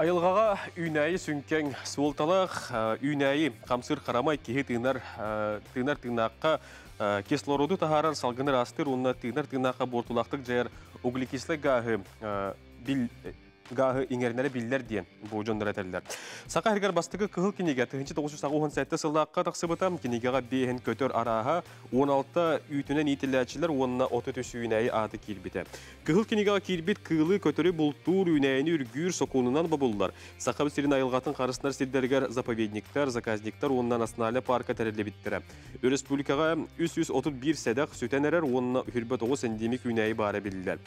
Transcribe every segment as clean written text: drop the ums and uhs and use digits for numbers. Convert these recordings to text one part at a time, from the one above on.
Айылғаға үйнәйі сүнкен суылталақ үйнәйі қамсыр қарамай кеге тыңнаққа кислороду тахарар салғыныр астыр, онына тыңнаққа бортулақтық жайыр углекислі гағы иңерінері білдер дейін бұл жондар әтәлілер. Сақа әргер бастығы кығыл кенеге 1997 сыллаққа тақсыбытам кенегеға бейін көтер араға 16 үйтінен етіләчілер онына 33 үйнәйі аты келбеті. Кығыл кенегеға келбет кығылы көтері бұлтур үйнәйіні үргүйір соқуынынан бабылдар. Сақа бістерін айылғатын қарысынар селдергер заповедниктар, заказниктар онынан асналы парка тәрелі біттірі. Республикаға 331 сәдақ сөтен әрер онына 29 эндемик үйнәйі бары білдер.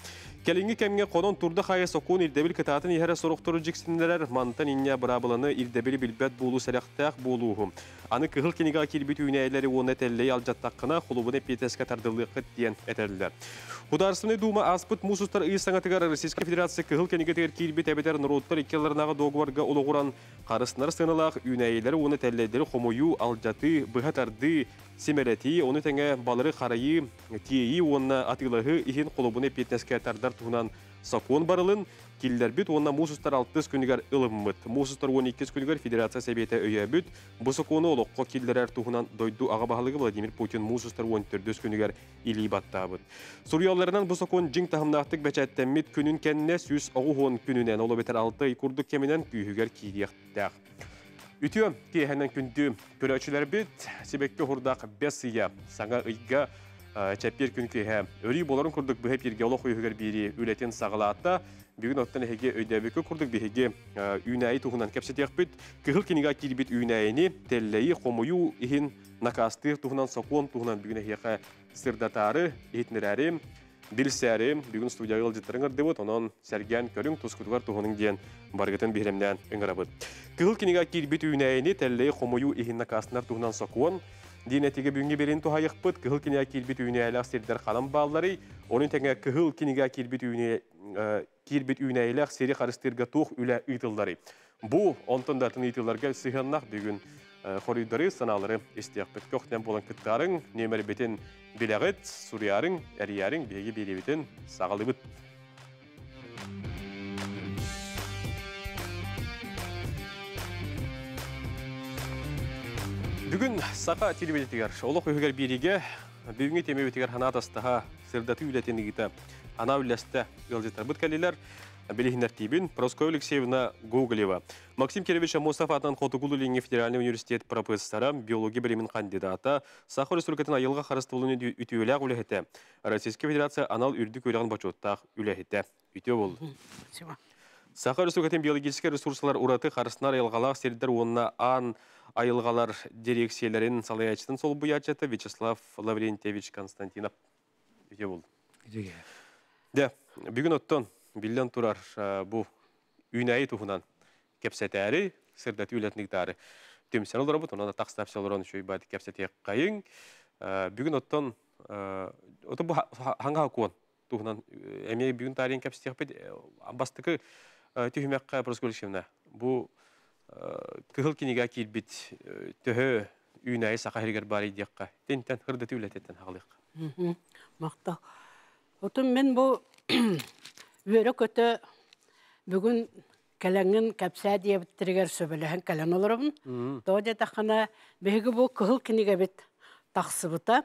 Келінгі кәмге қонын тұрды қайы соқуын ирдебіл кітатын ехәрі сұрықтыры жексіндерер мантан инне бұрабыланы ирдебілі білбәт болу сәріқтәқ болуғым. Аны кығыл кенеға келбет үйнәйлері оны тәллей алжаттаққына құлыбыны петеске тардылығы дейін әтәрілдер. Хударсыны дума аспыт мусустар ыйсаңатығар Российская Федерация кығыл кенеге тегер келбет әбетер нұрудтар екелерінаға доғуарға олығыран қарысынар сынылақ үйнәйлері оны тәллейдері қомойу алжаты, бұғатарды, семерети, оны тәңе балыры қарайы, тиейі, оны атылығы ихин құлыбыны петеске тардар туғынан сақуын барылын, келдер бүт, онна мусустар 6 күнігер ылыммыт. Мусустар 12 күнігер Федерация Сәбеті өйе бүт. Бұ сақуыны олыққа келдер әр туғынан дойду аға бағалығы Владимир Путин мусустар 14 күнігер илей баттабыд. Сурьяларынан бұ сақуын жың тахымнақтық бәчәттәммет күнін кәніне сүз ағуғын күнінен, олы бетер 6 күрдік кемінен күйігер кейдияқтақ. Үтіо кейхәнен күнді көрәчілер бүт, себекке құрдақ 5 сыя, саңа ұйға чәппер күн кейхә. Өрі боларын күрдік бұхеп ерге олық үйігер бері өлетін сағылатта, бүгін оттан әйге өйдәбекі күрдік бігеге үйнәйі тұғынан кәпсетек бүт, кығыл кенеға келбет үйнәйіні тәлләйі қомойу ехін накасты тұғынан соқуын тұғынан бүгін әйге сырдатары, ехетнерәрі, білсәрі, бүгін студияғы ғылжеттіріңір дебіт, онын сәрген көрің тұскүтігар тұғының ден барғытын бейремден өңірабыд. Кығыл кенеға келбет үйнәйіні тәлләйі қомойу ехін накастынар тұғынан соқуын, Динетеге бүгінге берін тұхайықпыд, кығыл кенеға келбет үйнәйләқ сердер қалам бағлары, оның тәңе кығыл кенеға келбет үйнәйләқ сері қарыстырға тұқ үлі ұйтылдары. Бұл онтындатын ұйтыларға сығаннақ бүгін қорыдары саналары істеқпіт. Көқтен болан күттарын, нөмір бетін біләғыт, сұриярың, әріярың бейге беребетін сағалы бұд. Бүгін сақа телевизиятығар, олық өйгер береге, бүгінгі теме өтігер ханатастыға сырдаты үлетенігіті ана үлесті ғылжеттар бұд кәлелер, білігіндер тейбін Проскоя Алексеевна Гоголева. Максим Керевич Амосов атынан Хотугулу Ленге Федеральный университет профессора, биология білімін кандидата, Сақыр Республикатын айылға қарыстылуыны үтіөләқ үләхеті. Российская Федерация анал үрдік өліған бачоттақ үләхеті. Үтіө болды. Сақыр Республикатын биологический ресурсалар ұраты қарысынар айылғалақ сердер онына айылғалар дирекцияларын салаячтың сол бұячаты Вячеслав Лаврентьевич Константинов. Үтіө болды. Де, бүгін оттон білден тұрар бұл үйнәйі тұғынан кәпсәтәрі, сырдаты үләтініктары төмсен олар бұд, онада тақстапсы оларан үшөй бәді кәпсәтек қайын. Бүгін оттон, оты бұл хаңға қуын тұғынан, әмей бүгін тарин кәпсәтек бәді, бастықы түйімәққа Проскөлікшемна. Бұл кығыл кенеге келбет төхі үйнәйі сақа әргер бар едеққа. Тентен ғырдаты үләтеттен ғалиққа. Мақтау. Отын мен бұл өрі көті бүгін кәләңін кәпсә дейбіттірігер сөбіліғін кәлән олырымын. Доғыда тақына бейгі бұл кығыл кенеге бет тақсыбыта.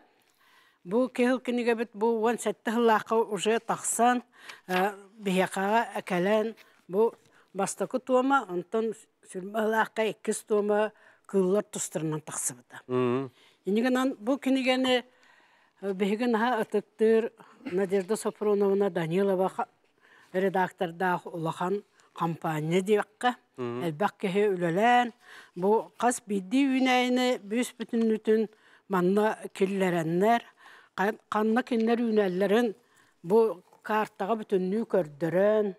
Бұл кығыл кенеге бет бұл 17 ғылақы ұжы тақсан бейқаға әкәлән бұл бастақы туама, онтан сүрмі ғылаққа 2 туама кыллар тұстырынан тақсыбыта. Енігінен бұл кенегені бейгін атықтыр Надежда Сафроновна Данилова редакторда улахан компания дейбаққа. Әлбәқ кеге үлелән. Бұл қас бидді үйнәйіні бүс бүтін үтін манна келлерәннер. Қанна кенлер үйнәлерін бұл картаға бүтінні көрдірін.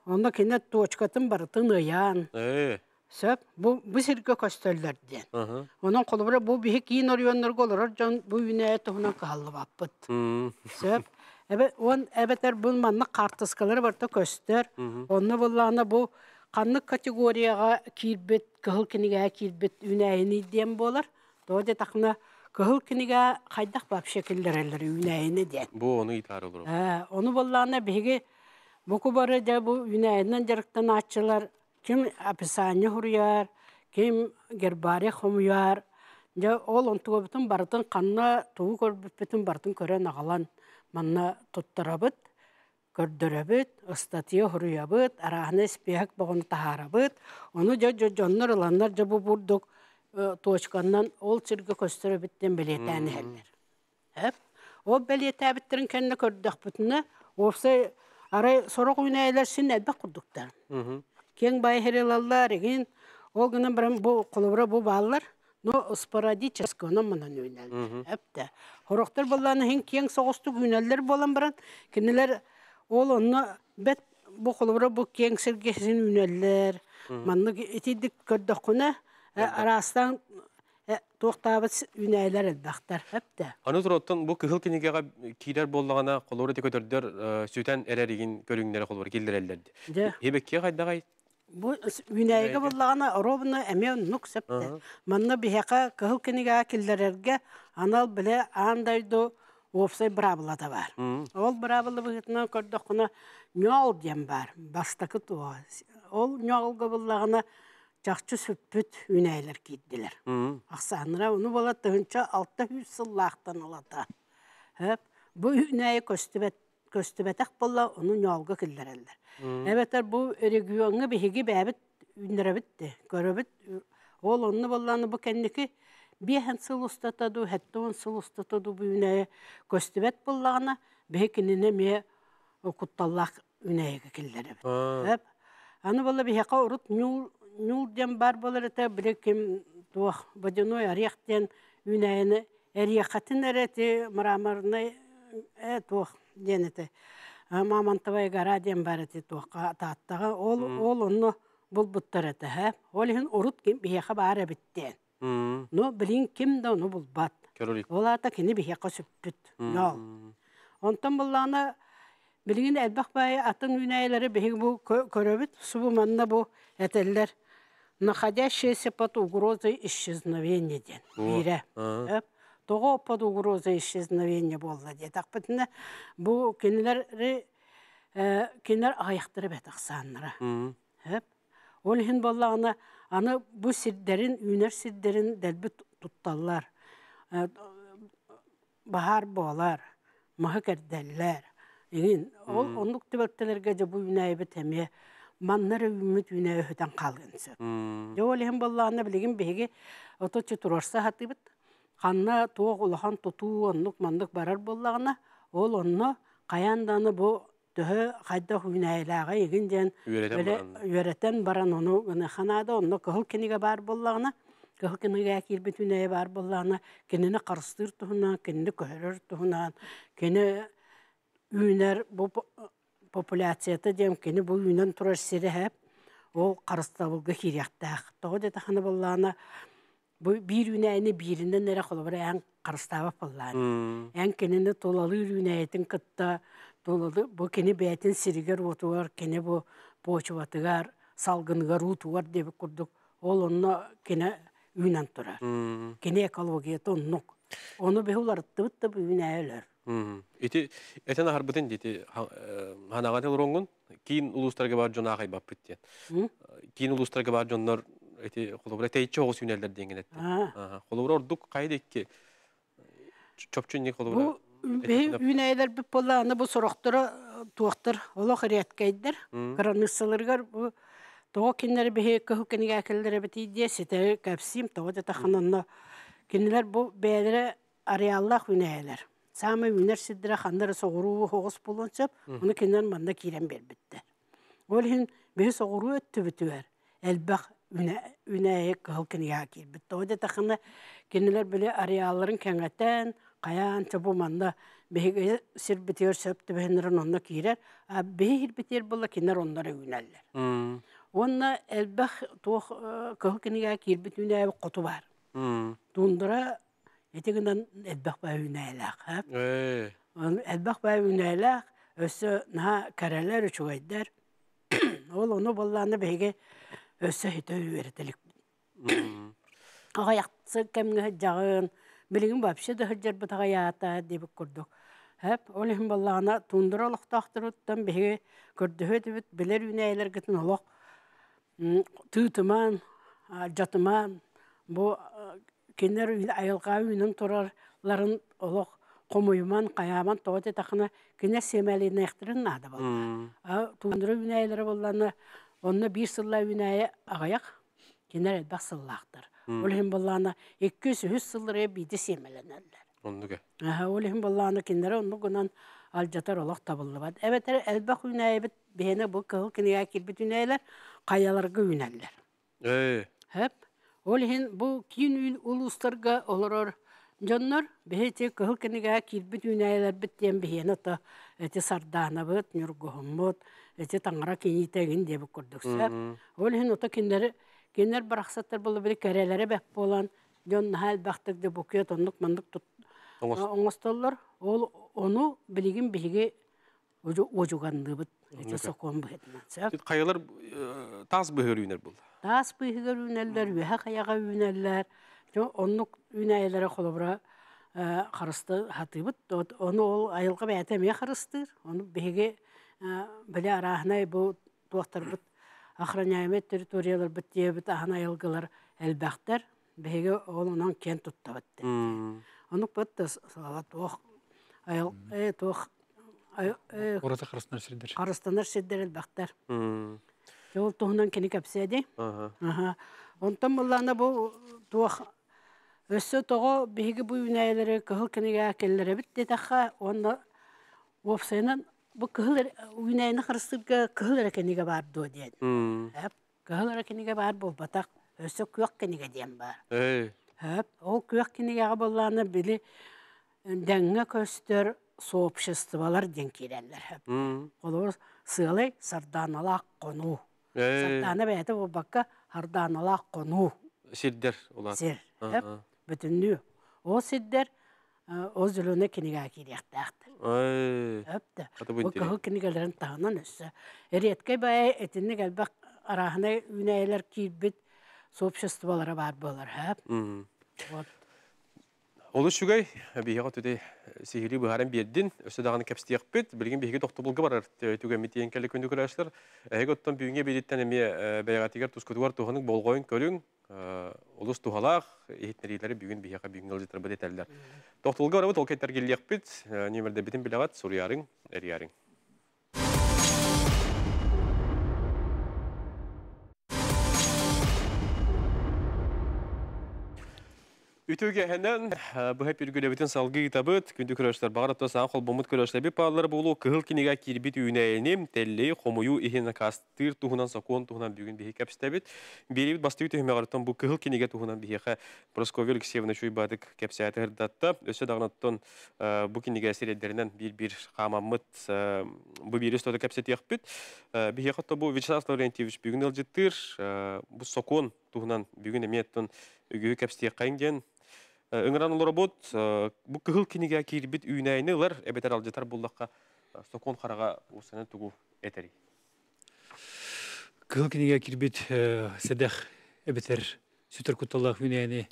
Онда кенет точкатын барытын ұян. Сөп, бұл сірге көстөлдерден. Оның қолыбыра бұл бейі кейін орионларға олар, бұл үйнәйі тұғынан қағалы баппыд. Сөп, әбетер бұл манны қартыскалары барда көстер. Оны бұллағына бұл қанлық категорияға кейлбет, кығыл кенеге кейлбет үйнәйіні дем болар. Доғыда тақына кығыл кенеге қайдақ бап шекілдер әлір үйнәйіні ден. Бұл оны итары olur. Оны бұллағына бейге Bu kubara da bu Güneyden jarıktan açılar. Kim apishane huruyar, kim gerbari humuyar. Ja ol ontuga bütün barıtın kanna tuğu korbut bütün barıtın köre nağalan manna tuttarabıt, kördörabıt, ıstatiya huruyabıt, arahına ispiyak bağını taharabıt. Onu jonlar olanlar ja bu burduk toçkandan ol çirge köstörabıtten beletani heller. Hep. O beletabitlerin kendine kördük bütüne. Olsa ara sorak oynaylar sin elbek kurduklar. Ken bay herilallar egin o günün birim bu kulubra bu ballar no sporadически onu mınan oynaylar. Hep de. Horoktar ballarını hen ken soğustuk oynaylar bolan biran kendiler ol onu bet bu kulubra bu ken sergesin oynaylar. Manlık itidik kördüküne arastan toxtabıt oynaylar elbektar hep de. Аны тураттан бу кыһыл кинигега килер боллагана колоры көтөрдөр сүтен эреригин көрүңнәре колор килдерелдерди. Ja. Хебекке кайдагай. Bu Güneyge bullağına robunu emeğin nuk septe. Manna biheka kahıl kiniga killererge anal bile andaydo ofsay brabla da var. Ol brabla bihitna kordokuna nyol diyem var. Bastakı tuğa. Ol nyolga bullağına çakçı süppüt üneyler gittiler. Aksanıra onu bola tığınca 600 yıllahtan alata. Hep bu üneyi köstübetek bolla onu nyolga killererler. Evet bu regionu bihigi bäbit ündürebitti. Göröbit ol onu bollanı bu kendiki bir hensel ustatadı, hatta on sıl ustatadı bu üneye köstübet bollağına bihikinine me okuttallak üneye killeribit. Hep anı bolla bihika urut nyul dem bar bolar ete bilekim tuh badinoy ariyakten üneyini eriyakatin ereti maramarına tuh denete. Mamantavay garadiyem barati tuqa taattaga ol onu bulbuttar ete ha. Ol hin urut kim biheqa bara bitten. No bilin kim da onu bulbat. Ola ta kini biheqa süppüt. No. Ondan bullana bilin elbaq bay atın ünayları bihig bu köröbüt subu manna bu eteller. Находящиеся под угрозой исчезновения. Бире. Того под угрозой исчезновения болды. Так бітіне бұл кенелер аяқтыры бәт ақсанлары. Ол хин болағына аны бұл сирдерін, үнер сирдерін дәлбі тұтталар. Bahar болар, мағы кәрдәлілер. Ол ондық түбәктелерге бұл үнәйі бітеме маннары үміт үнәйі өтен қалғын сөп. Ол хин болағына білеген бейге оточы тұрарса хаты біт. Қанна тоқ ұлахан тұту онлық мандық барар болағына, ол онны қаянданы бұл түхі қайда хүнәйләға егін ден үйереттен баран оны қанада онны күхіл кенеге бар болағына, күхіл кенеге әкелбет үнәйі бар болағына, кенені қарыстыр тұхынан, кенені көрір тұхынан, кені үйінер бұл популяцияты дем, кені бұл үйінен тұрар сері әп, ол қарыстабылғы керектәқ. Тоғы деді қаны болағына, bu bir üneyini birinden nere kolabır en karıstava falan. En kenini tolalı üneyetin kıtta tolalı bu keni beytin siriger otuvar keni bu poçuvatıgar salgınıgar otuvar diye kurduk. Ol onu kene ünen turar. Keni ekologiyeti onluk. Onu behular tıbıttı bu üneyeler. İti eten harbıdın dedi hanağatı rongun kiin uluslarga bar jona kay bapıttı. Kiin uluslarga bar jonlar eti kolobra teyçe oğuz üneler dengin etti. Kolobra orduk kaydık ki çöpçün ne kolobra. Bu üneler bir polağına bu soroktura tuğaktır. Ola kırıyatkaydır. Karanlıksalargar bu toğu kinleri bir kahı kini gâkellere biti diye sete kapsiyim. Toğu da taxananla kinler bu beylere arayallah üneler. Sami üner siddire xandara soğuru hoğuz bulunçap onu kinler manda kiren berbitti. Olhin bir soğuru öttü bütüver. Elbaq üneye kılkın yakir. Bitti o da taxına kendiler bile arayalların kengetten kayan çabumanda bir sir bitiyor söptü behenlerin onunla kirer. Bir bitiyor bulla kendiler onlara üneller. Onunla elbaq kılkın yakir bit üneye kutu var. Dundura etekinden elbaq bay üneylak. Elbaq bay üneylak össe naha kareler uçuaylar. Onu bullağında beyge össe hite üveretelik. Ağayaqsı kemge hıccağın, bilgin babşı da hıccar bıtağa yağıta debik kurduk. Hep olihim ballağına tundura oluqtaqtırıttan behi kördühü dibit biler üneyler gitin oluq. Tığtıman, jatıman, bu kinler ayılqa üyünün turarların oluq komuyuman, kayaman, toğut etaqına kinler semeliyine ektirin nadı bol. Tundura üneyleri bollarına onunla bir sılla üneye ağayak, kinler elbaq sıllaqtır. Olihim ballağına 200 sılları bidi semelenirler. Ondu ge. Olihim ballağına kinlere onu gunan aljatar olaq tabıllı bad. Evet, elbaq üneye bit bihene bu kıl kiniga kilbit üneyler kayalarga üneller. Hep. Olihin bu kiin uluslarga olurur. Jonlar behete kıl kiniga kilbit üneyler bitten bihene ta eti sardana bit, nürguhumut, eti tangara kinitegin diye bu kurduksa. Olihin ota kinler bıraksatlar bulu bile kerelere bek bolan jon hal baktık de bukuya tonluk manduk tut. Oңостоллар ол onu bilgin bihige ojugandı bit. Eti sokon bu etmezse. Kayalar taz böhür üner bul. Taz bihige üneller, veha kayaga üneller. Onluk üneyelere kolobra karıstı hatıbıt. Onu ol ayılga beytemeye karıstır. Onu bihige bile arahına bu tuaktar bit. Ahranyamet teritoriyalar bit diye bit ahana ayılgalar elbaktar. Bihige onun kent tutta bitti. Onu battı salat ayıl Orada karısınlar sürdür. Karıstanlar şidder elbaktar. Yol tohundan keni kapsaydı. Ondan bullana bu tuğ össü toğu bihigi bu üneyleri kıhıl keniga kellere bitti taha onda ofsaynan bu kıhıl üneyini karıstırga kıhıl keniga var do diye. Hep kıhıl keniga var bu batak össü kuyak keniga diyen var. Hep o kuyak keniga bullana bili denge köstür soğupşıstıvalar denkilerler hep. Olur sığılay sardanala konu. Sardana beyde bu bakka hardanala konu. Sirder olar. Sir. Hep bütünlüğü. O sidder o zülüne kiniga kiriyaktaktır. Hep de. O kahı kinigalerin tağından üstü. Eriyetkay baya etinli gel bak arahına üneyler kirbit soğupşıstıvalara var bolar hep. Olu şugay bihiga tüde sihiri buharen birdin öse dağını kapstiyak bit bilgin bihiga doktobulga barar tüge mitiyen kelle kündü kuraşlar egottan büyüne biritten emiye beyagatigar tuskutugar tuhanık bolgoyun kölün olus tuhalaq ehitnerileri büyün bihiga büyün alcıtır bu deteller doktobulga barar bu tolketler geliyak bit nimerde bitin bilagat soruyarın eriyarın Ütüge hemen bu hep bir gülebitin salgı kitabıt kündü kuraşlar bağırıpta sağ kol bomut kuraşlar bir parları bolu kıhıl kiniga kirbit üyneğinim telli komuyu ihine kastır tuhunan sakon tuhunan büyün bihi kapstabit bir bastı ütühme ağırıptan bu kıhıl kiniga tuhunan bihi Proskovya Alexeyevna şu ibadık kapsayatı hırdatta öse dağınattan bu kiniga eserlerinden bir kamamıt bu bir üstüde kapsayatı yakbit bihi hatta bu Vyacheslav Lavrentievich büyün alcıttır bu sakon tuhunan büyün emiyetten ügüyü kapsayatı kayıngen Öngran olur bot bu kıhıl kiniga kirbit üyneyniler ebeter aljatar bullakka sokon qaraga usana tugu eteri. Kıhıl kiniga kirbit sedek ebeter sütür kutallah üyneyni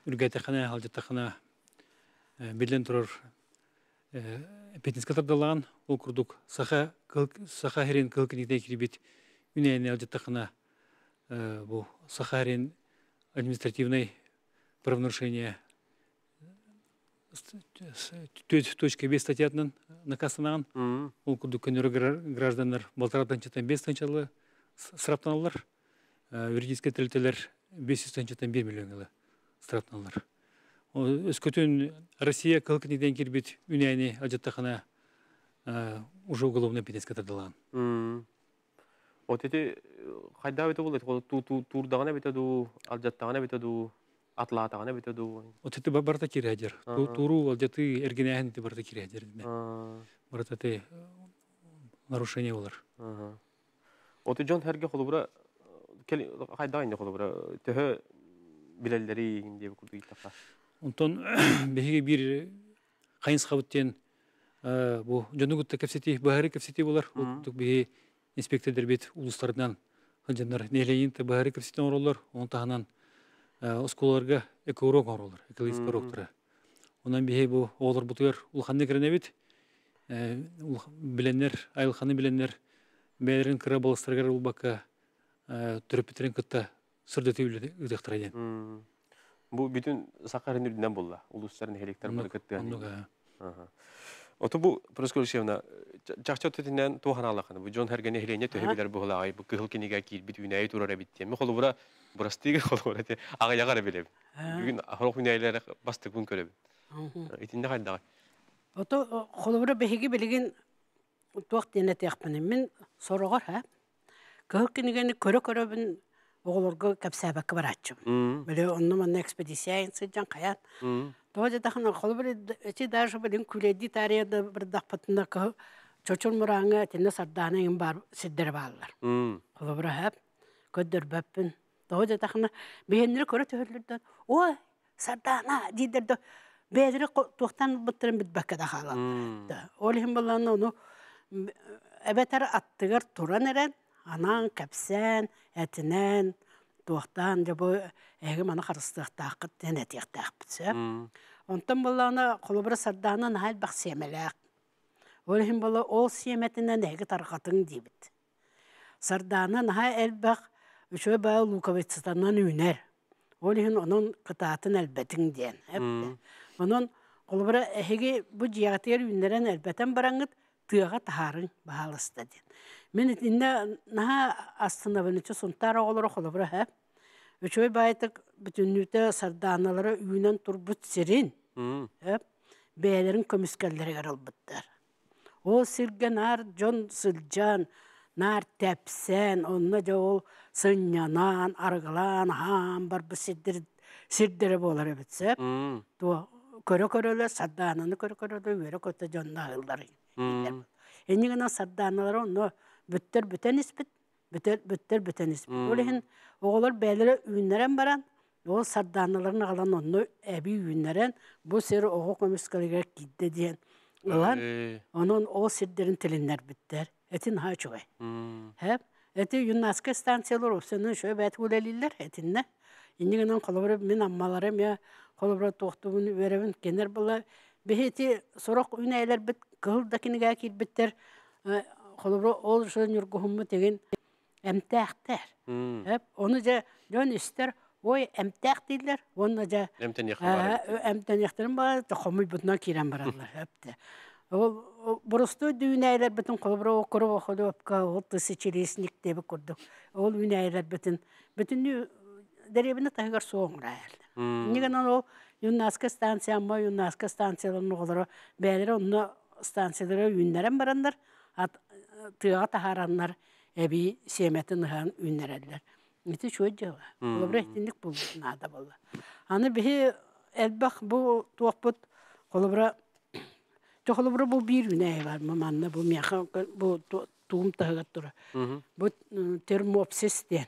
ürgaytaxana aljataxana bilen turur petins katardalağın ol kurduk saha herin kıhıl kiniga kirbit üyneyni aljataxana bu saha herin административный правонарушение 4.5 статьятынан наказанаған. Ол күндік граждандар балтарадан чатан 5 таңчалы сыраптаналар, юридический тәлтелер 500 таңчатан 1 миллион сыраптаналар. Өскөтін Россия кылкынеден кербет үнәйіне ажаттақана уже уголовный пенес катардалған. Вот эти хайда бите булет, турдагана бите ду, алжаттагана бите ду, атлатагана бите ду. Вот это барта кирядер. Туру алжаты эргеняхин те барта кирядер. Барта те нарушение олар. Вот и Джон Херге холубра, хайда инде холубра, төһө билелleri инде курду итака. Онтон беге бир кайынс кабыттен бу жонугутта кепсети, бахары кепсети болар. Тук беге инспектордар бет улустардан ханжандар нелейинте бахары кепсетен оролар, он тагынан осколарга экоурок оролар, экологический уроктары. Ondan bihe bu oğlar butuyar ulxanne kirene bilenler, ayılxanı bilenler, bәлерін кіра балыстарғар ул бака түріп бітерін күтті сүрдеті үлдектір айден. Бу бүтүн Сакарын үрдүнөн болла. Улустарын хелектер бар кыттыган. Оннуга. Ото бу Проскурсиевна жакча төтүнөн тууханалаканы. Бу жон хергене хелене төһөбүлөр булай. Бу кыгыл кинеге кил бит үнай турара битте. Ми холу бура бурастыгы холу бура те ага ягара белем. Бүгүн хорок үнайлар басты күн көрөб. Итинде кайда. Ото холобура беһиги билген туак дене тяхпын. Мен сорогор ха. Кыгылкинигени көрө-көрөбүн оголорго капсабакка барачым. Биле онно манна экспедиция инсыжан каят. Тоже тахна холобура эти даже билен күледи тарияда бир дакпатында ка чочол мураңа тенде сарданы бар сиддер баллар. Холобура хап көдөр баппын. Тоже тахна бехендер көрө төһөрлөрдөн. Ой, сардана дидерде бедре туктан буттырын битбакка да хала. Олим баланы ону эбетер аттыгар туран эрен анан капсан этинен туктан жабы эги мана харыстыктакы тенетиктак битсе. Онтан баланы колобра сарданын хал бак семелек. Олим бала ол семетинен эги таркатын дибит. Сарданын ха элбак үчө ба Луковицтанан үнер. Олим onun кытатын элбетин ден. Onun kolbara hege bu cihatlar ünleren elbeten barangıt tığaga taharın bahalısta den. Men inne naha aslında beniçe suntar oğulları kolbara hep. Üçoy baytık bütünlükte sardanalara üyünen turbut serin. Hep beylerin komiskerleri garalbıttar. O sirge nar John Sılcan nar tepsen onunla da o sınyanan argılan ham bar bu sirdere bolar bitse. To körö saddanını körö vere kötü jonna hılları. Enigana saddanlar onu bütten ispit bütten ispit. Olehin oğlar belere ünleren baran o saddanlarını alan onu ebi ünleren bu seri oğuk komiskaliger gidde diyen. Olan onun o sirderin telinler bitter. Etin ha çoğay. Hep eti Yunaska stansiyalar opsiyonu şöyle bet uleliler etinne. Enigana kolabora min ammalarım ya kolabora toxtuğunu veremin kenar bala beheti sorak üneyler bit kıldakiniga kil bitter kolabora ol şön yurguhumu tegen emtahter. Hep onu ja jon ister oy emtah diller onu ja emten yaktarım ba toxumu butna kiran barallar hep de. O Burası düğüneyler bütün kolabora okuru okudupka o tısıçilisnik de kurduk. O düğüneyler bütün derebine tahgar soğunlar. Nigan o Yunaska stansiya ama Yunaska stansiyaların oğulları beyleri onu stansiyalara ünleren baranlar. Tığa taharanlar ebi semetin hıhan ünlerediler. Niti çoğu var. Kolabora ehtinlik buldu nada buldu. Hani bihi elbak bu tuğbut kolabora Çoğulubura bu bir üney var mamanna bu miyaha bu tuğum tahıgat duru. Bu termopsis diyen.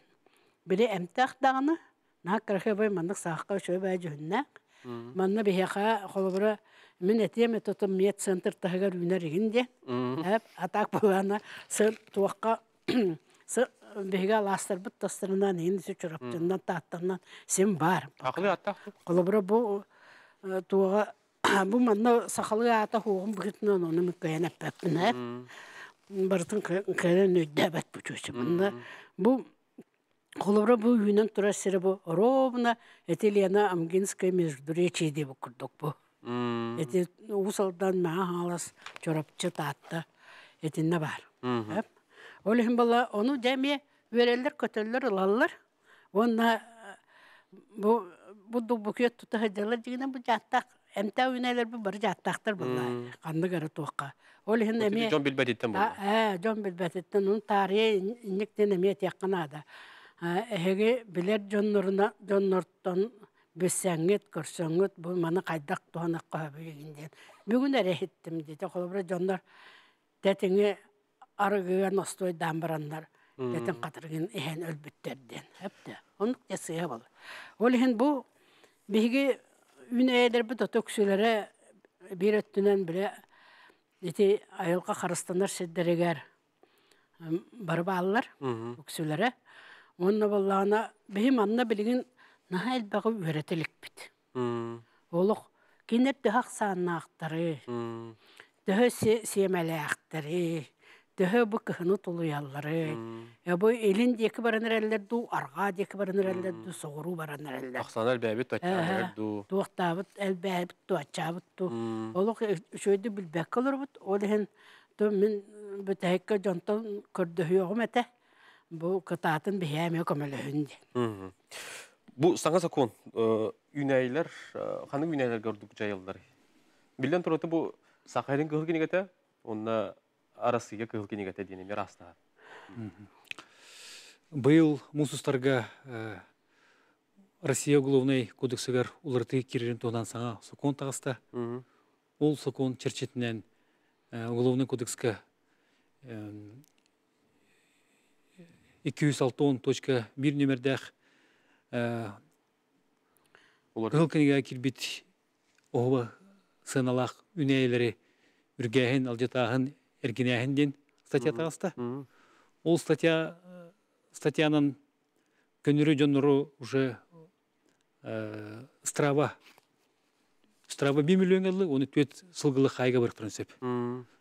Biri emtah dağını nak kırıkı bay mandık sağqa şöyle bay cühünnek. Manna biyaha çoğulubura min etiyem etutum miyet center tahıgar üner egin diyen. Hep atak bulana sır tuğaqa bihiga lastar bit taslarından egin isi çorapçından tahtından sim var. Akıllı atak. Çoğulubura bu tuğaqa bu manna sakalı ata hoğum bugütünden onu mükayene pepin hep. Barıtın kayran ödebet bu çocuğumda. Bu kolabra bu yünden turasırı bu. Rovna Etilyana Amginskaya mecburiyeti diye bu kurduk bu. Eti usaldan mağa halas çorapçı tahtta etinne var. Hep. Olihim bala onu demiye vereller kötüller alallar. Onunla bu dubukiyet tutahıcalar diyene bu jattak. Emta üneyler bu barı jattaktır bunlar. Kandı garı toğqa. Olihin emiye... John Bilbetit'ten bu. John Bilbetit'ten onun tarihi inikten emiye tekkana da. Hege biler John Norton bessenget, görsönget bu mana kaydak doğanak qabiyinden. Bugün de rehittim dedi. Kolabra Johnlar tetini arıgıya nostoy dambaranlar. Tetin qatırgın ehen ölbütterden. Hep de. Onun keseye bol. Olihin bu bihgi üneyler bu töksülere bir öttünen bile eti ayılqa qarıstanlar seddereger barballar töksülere. Onna bollana behim anna bilgin nahal bağı öğretilik bit. Oluq Кинер дөхақ саннақтары, дөхі семәләқтары, дөхі бұ кіхіні тұлуялары. Бұ елін декі бараныр әлдерді, арға декі бараныр әлдерді, соғыру бараныр әлдерді. Ақсан әлбәбет атчабыр ду. Туақтабыт, әлбәбіт, туатчабыт. Олық шөйді білбәк олар бұд. Ол ең мен бүтәйкі жонтан көрді оғым әті. Бұ кытатын бейәме көмілі хүнде. Бұл саңа сақон, үнәйлер, қаны үнәйлер көрдік жайылдар. Білден тұрыты бұл сақайдың кығыл кенегеті, онына арасыға кығыл кенегеті дейінемер астағы. Бұл мұсыстарға Россия Уголовный кодексігер оларды керерін тоғынан саңа сақон тағыста. Ол сақон черчетінен Уголовный кодекске 206.1 нөмірдәқ кығыл кенеге келбет оғы сыналақ үнәйлері үргәйін, алжатағын, әргенәйінден статья тағыста. Ол статьяның көнірі жоныры уже Страва 1 миллион ғылы, оны төт сылғылы қайға біріктірін сөп.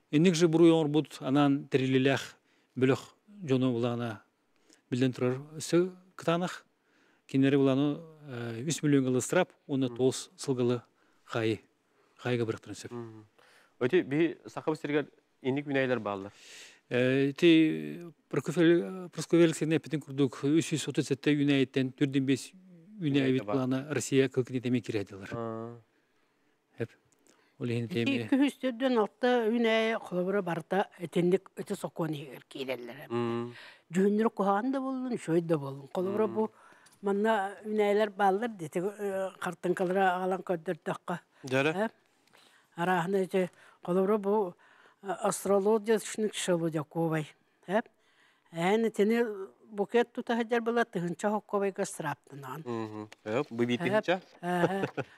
Енік же бұру оңыр бұд, анан тіріліләқ бөліқ жоны бұлағына білден тұрар өсі кітанақ. Кенері бұлағына 3 миллион ғылы страп, оны 9 сылғылы қайға біріктірін сөп. Өте бей сақы бістерге енік үнәйлер бағылар? Просковелік сені әпетін күрдік 337 үнәйеттен 4-5 үнәйбет бұлағына Россия кілкінетеме кереділер. Күхістерден алты үнәйі қолыбыры барда әтендік өте соқуын егер кейдерлер. Жүннері құған да болын, шөйді да болын. Қолыбыры бұл манна үнәйлер балыр деті қартын қалыра ағалан көддірдіққа. Жәрі? Арағына өте қолыбыры бұл астрология үшінік шылудя көбай. Әне тені букет тута хаджар была тыгынча хокковай гастраптынан. Бұл бейтігінча?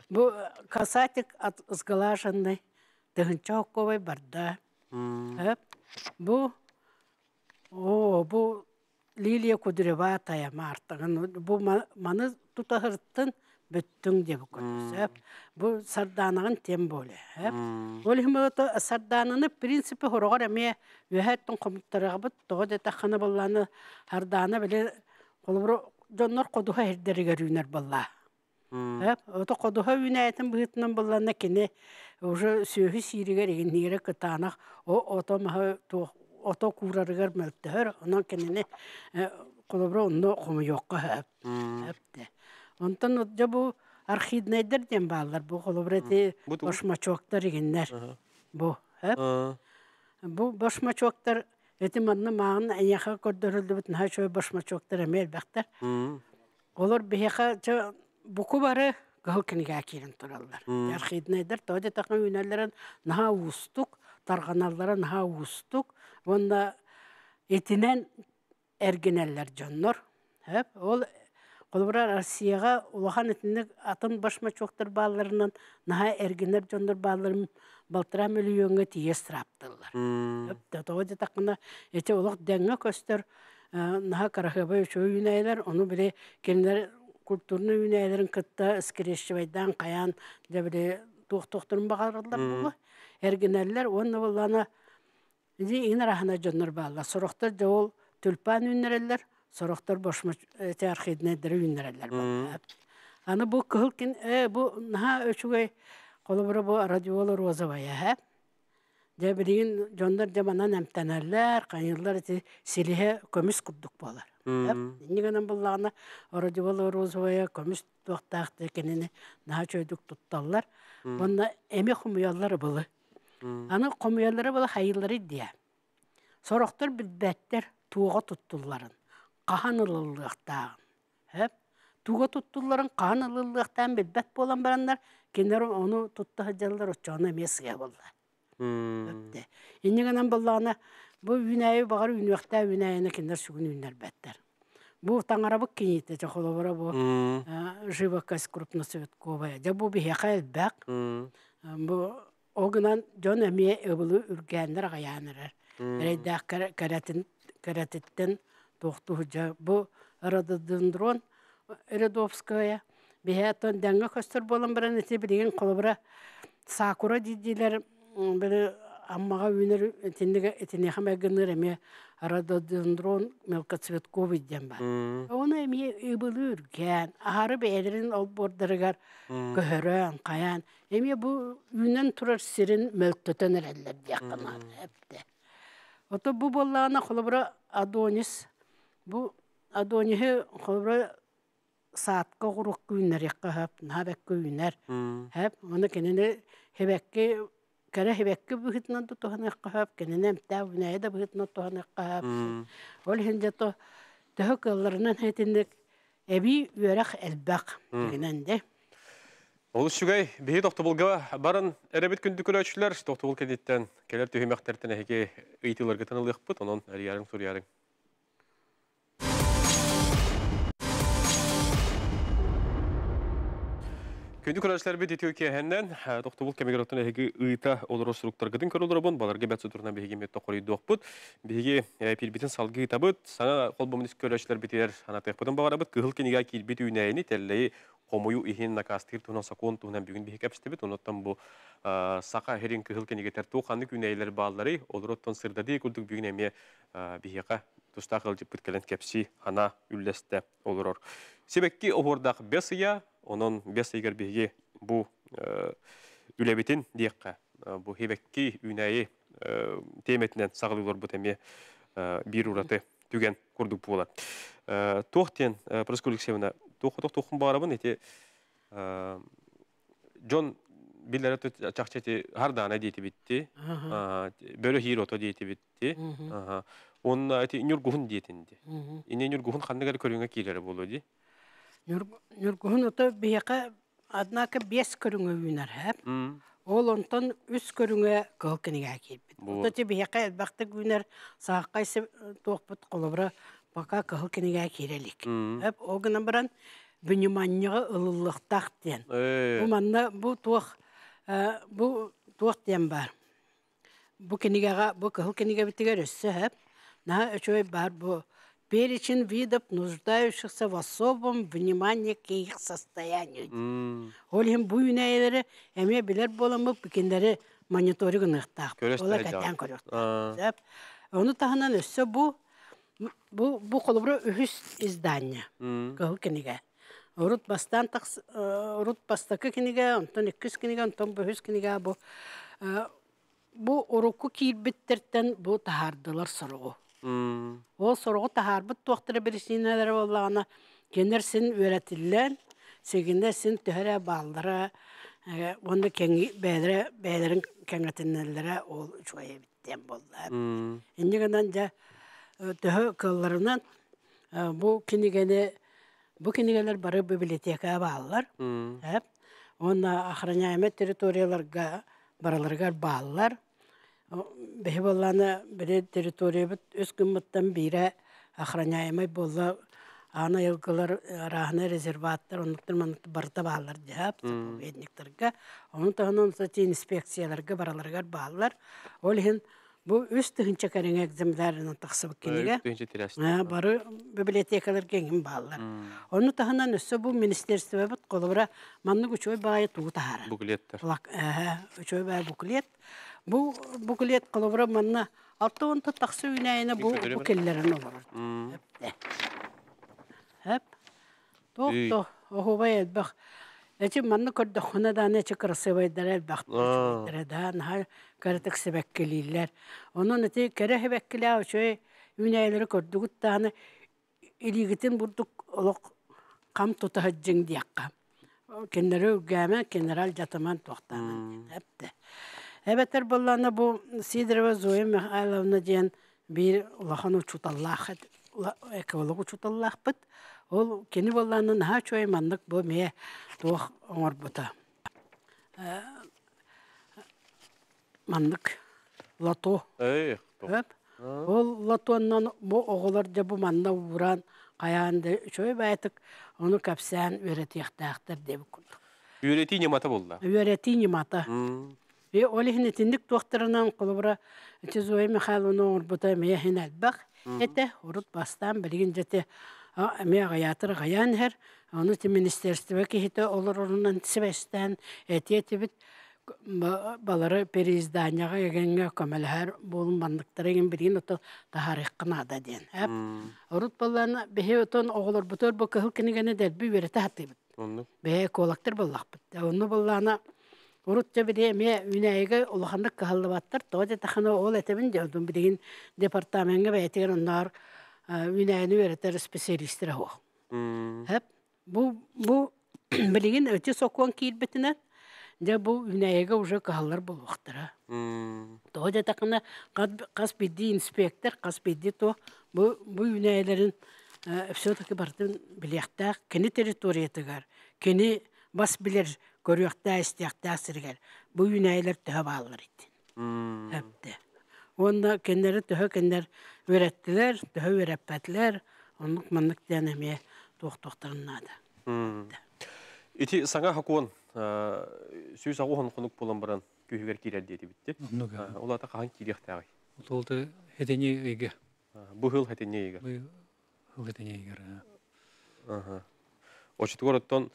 Бұл касатик от сгалашанной тыгынча хокковай барда. Бұл Лилия Кудреватая мартығын. Бұл маны тута хырттын бүттің деп көрдісі. Бұл сарданығын тем болы. Ол химото сарданыны принципі хорғар әме өйәттің қомыттарығы бұд, тоғы дәті қаны боланы сарданы біле қолыбыры жонлар қодуға әрдерігер үйнер болла. Оты қодуға үйнәйтін бұғытынан болланы кені уже сөйі сирігер егіннері күтанақ ото курарыгар мәлттігір, онан кенені қолыбыры онны қомы жоққа әпті. Онтан отжа бұл архиднайдер ден бағалар. Бұл қолыбыреті бошмачоқтар егенлер. Бұл бошмачоқтар өті мадны мағын әйеқа көрдірілді бүтін шөй бошмачоқтар әмел бәқтар. Олар бейеқа бұқы бары ғыл кенеге әкелін тұралар. Архиднайдер тоғды тақын үйнәлерін наға ұстық, тарғаналары наға ұстық. Онда етінен әргенәлер жонлар. Ол Қолыбыра Россияға улахан етіндік атын башма чоқтыр баларынан наға әргенер жондар баларым балтыра миллионға тиес траптылар. Тоғы тақына әте олық дәңі көстер наға қарақыбай үші үйнәйлер, оны біле кенлер культурны үйнәйлерін күтті іскереші байдан қаян біле тоқтырын бағарылар бұлы. Әргенерлер, оны болғаны ең рахына жондар балар. Сұрықтар жауыл түлпан үйнерелер, Сорохтар бошма архидне дәрі үйнерелер бар. Аны бұл күхілкен, бұл наға өчугай қолыбыры бұл радиолы розовая. Дәбілеген жондар жаманан әмтәнәлер, қайылар селіге көміс күрдік болар. Негенен бұллағына радиолы розовая көміс тоқтақты кенені наға чөйдік тұтталар. Онда әме құмыялары бұлы. Аны құмыялары бұлы хайылары дия. Сорохтар білбәттер туға тұттыларын. Қағанылылықтағын. Туға тұттыларын қағанылылықтағын білбәт болан барандар, кендері оны тұтты ғаджалар ұтчауына месіге болды. Енегенен болағына, бұл үйнәйі бағар үйнәқта үйнәйіні кендер сүгін үйнер бәттер. Бұл таңара бұл кенеті, жақылы бара бұл живокас крупно сөйт көбая. Бұл бейеқа әлбәк. Бұл оғынан жон әме өбілі үргәндер ғаянырыр. Рейдәқ кәрәтеттен тоқту жа. Бұл рододендрон Эредовская. Бейәтон дәңі көстір болын бірін әте білеген қолыбыра Сакура дидилер били аммага үнер этинеха мэгэнэр эме рододендрон мелкоцветковый дем бар. Оны эме ыбылы үрген, ахары бәйлерин ол бордырыгар көһөрөн, каян. Эме бу үнен турар сирин мөлттөтөн эреллер дияққана эпте. Ото бу боллана холобра Адонис, бу Адонихи холобра saatqa quruq günler yakahap, nabek günler. Hep onu kendine hebekki kere hebekki bu hitna da tohana yakahap, kendine mta bunaya da bu hitna tohana yakahap. Ol hince to töhüklerinin hetindik ebi yörek elbak degenen de. Ол шугай бейі тоқтыбылға барын әрәбет күнді көрәчілер, тоқтыбыл кәдеттен келер түйімәқтәртін әйге ұйтыларға тынылық бұд, онын әріярың сұрярың. Күнді көрәчілер бейді етеуке әннен, тоқтыбыл кәмегераттың әйге ұйта олар осыруқтарғыдың көрілдір бұн, баларға бәтсі тұрынан бейге метті қорейді оқпұд, бейге пирбетін салғы табыд, саңа қолбомыныз көрәчілер бейтер анатайық бұдың бағара бұд, күхіл кенеге келбет үйнәйіні тәлләйі Комою ихин накастыр туна сакон туна бүгін бихи кәпістебет, оноттан бұл сақа херин күхіл кенеге тәрту қанды күнәйлер баллары, олыроттан сырдады күлдік бүгін әме бихиға тұста қылжып бүткелен кәпсі хана үлләсті олырор. Себекки оғырдақ бес ұя, onun 5 aygar bihge bu ülebetин diyekka. Bu hebekki ünayı temetinden sağlıyorlar bu teme bir uğratı tügen kurduk bu ola. Tohten Proskolik sevina tohum bağırabın eti John billere çakçeti hardana diyeti bitti. Böyle hiroto diyeti bitti. Onun eti nürguhun diyetindi. İne nürguhun kandıgar körüne kileri buluyordu. Nürguhun oto biyaka adnaka 5 körüne üner hep. Ol ondan 3 körüne kılkınıga kelbit. Oto te biyaka elbaqta üner sağqaysı toqput qolabra baka kılkınıga kerelik. Hep o güne biran vниманияга ылылыктак ден. Бу манна бу туох ден бар. Бу кенигага бу кылкыныга битигер өссө хеп. На өчөй бар бу. Перечень видов, нуждающихся в особом внимании к их состоянию. Олим буйнайлары эме билер боламы бикендери мониторинг ныктак. Ола катан көрөт. Оны таханан өссө бу колобро үһүс издание. Кылкыныга. Урут бастакы книга, онтон 200 книга, онтон 500 книга бу урукку кийбиттерден бу тахардылар соругу. Ол соругу тахарбыт туактыра берисинелер боллагана кенерсин өретиллен, сегинде син төһөрө балдыра, онда кеңи бәйлерин кеңетинеллере ол чуая биттен болду. Индигенен же төһө кылларынан бу кинигелер бары библиотекага баалар. Онна охраняемый территорияларга бараларга баалар. Бехибалланы бире территория бит өз кыммыттан бире охраняемый болла ана елгалар рахна резерваттар онуктар маныкты барта баалар деп бедниктерге. Онун тагынан инспекцияларга бараларга баалар. Ол хин бу үз тыгынча керең экземплярын тахсыбык кенеге. Бары библиотекалар кеңин баалар. Оны тахынан өссө бу министерство бит колобра манны күчөй баай туутаар. Буклеттер. Күчөй баай буклет. Бу буклет колобра манна алтыгынты тахсы үйнәйне бу келлерин олор. Хеп. Токто охобай элбак. Эти манны көрдө хонадан эче красивайдар элбак. Да, картек себеккелилер. Онун эти кере себеккеле очой үйнәйлери көрдүгүттаны илигитин бурдук олок кам тутахжың диякка. Кеннери үгәме генерал жатаман токтаман. Хепте. Эбетер болланы бу Сидорова Зоя Михайловна ден бир лахану чуталлах, экологу чуталлах бит. Ол кени болланы наха чой мандык бу ме тох оңор бута. Мандык лото. Ол лотоннан бу оголор же бу манда уран каянды чой байтык ону капсан өретияктактыр деп күлдүк. Üreти немата болду. Üreти немата. Олихин этиндик тохтарынан колобра Зоя Михайловна орбута мeye хинелбак. Эте урут бастан билген жете ме гаятыр гаян хер. Аны те министерство кихите олорунан себестен этети бит балары переизданияға егенге көмелер болын бандықтары еген бірген отол тахарық қынада ден. Орут баларына бәхе отон оғылыр бұтыр бұл көхіл кенегені дәл бүй вереті хаты бұд. Бәхе колақтыр болақ бұд. Оны баларына орут жабыде ме үнәйігі олықандық қағылы баттыр. Тоғыда тақына ол әтемін деудun бірген департаментге бәйтеген онлар үнәйіні веретер специалистері оқ. Бұл білген өте соқуан кейл бітінен де бұл үнәйігі уже қағылар бұл уақтыра. Тоғыда тақына қас бейді инспектор, қас бейді то бұл үнәйілерін все-таки бардың біліяқтақ, кені территориятығар, кені бас білер көріяқтақ, істияқтақ сіргер. Бұл үнәйілер түхі бағылар етін. Әпті. Онда кендері түхі кендер өреттілер, түхі өреппәтілер, онлық маңлық дәнеме тоқтықтарынады. Ити саңа хақуын сүйіс ағуын қонық болан баран күйігер кейлер дейті бітті. Олата қаған кейлектағы? Олды хетене үйге. Бұхыл хетене үйге? Бұхыл хетене үйге. Очетігор оттон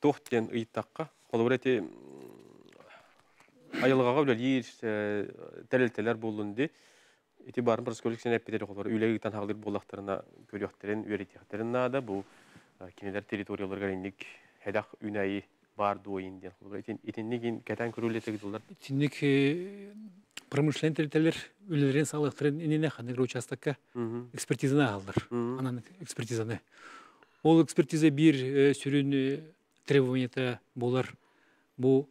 тоқтен ұйттаққа, қолы әте айылғаға үлелер, тәрелтелер болуынды, ити барын просколик сен әппетері қолы үлегіктен хағылыр болақтарына көріяқтарын, өретияқтарын нада, бұл кенелер территорияларға рейндік әдақ үнәйі барды ойынден. Етіннеген кәтен көрілетегі долар? Етіннек промышлен территориялар үлелерін сағылықтарын енене қандығыр участакка экспертизаны алдар. Анан экспертизаны. Ол экспертиза бір сүрін требованията болар. Бұл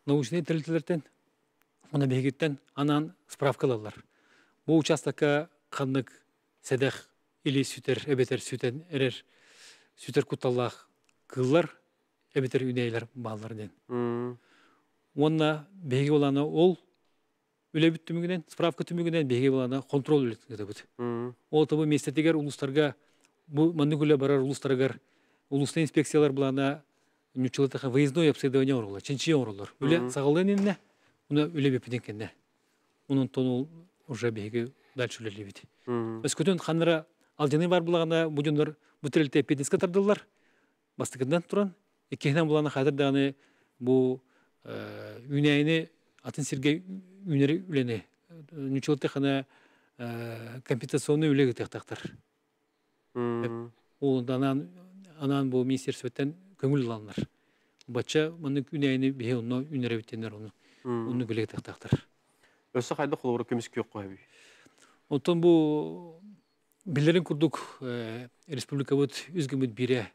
научный территориялардан, оны бәйгеттен анан справкалалар. Бұл участакка қандық сәдәқ или сүтер, әбетер сүтен әрер сүтер құтталлақ қыллар, әбетер үнәйлер балалар ден. Онна бәйге оланы ол үлі бүт түмігінен, справка түмігінен бәйге оланы контрол үлетіңді бұд. Ол табы местетегер ұлыстарға, бұл манды күлі барар ұлыстарығар, ұлысты инспекциялар бұлана нүчілітіға выездной обследование орғылар, ченчие орғылар. Үлі сағалдан еніне, оны үлі бепіден кенне. Оның тоны уже бәйге дальше үлі бейді. Өз көтен қаныра алдыны бар бұлағына бұдындар бұтірілті пединсқа тардылар, бастықындан тұран. Екенен бұлағына қадырдағыны бұл үнәйіні атын серге үнері үлені. Нүчілітті қана компенсационный үлегі тақтақтар. Ол анан бұл министерстветтен көңіл аланlar. Батша мұны үнәйіні бейе оны үнері біттендер оны үлегі тақтақтар. Өсі қайды қолуыры көмес көк қойы? Оттан бұл білерін күрдік республика бұд үзгіміт бире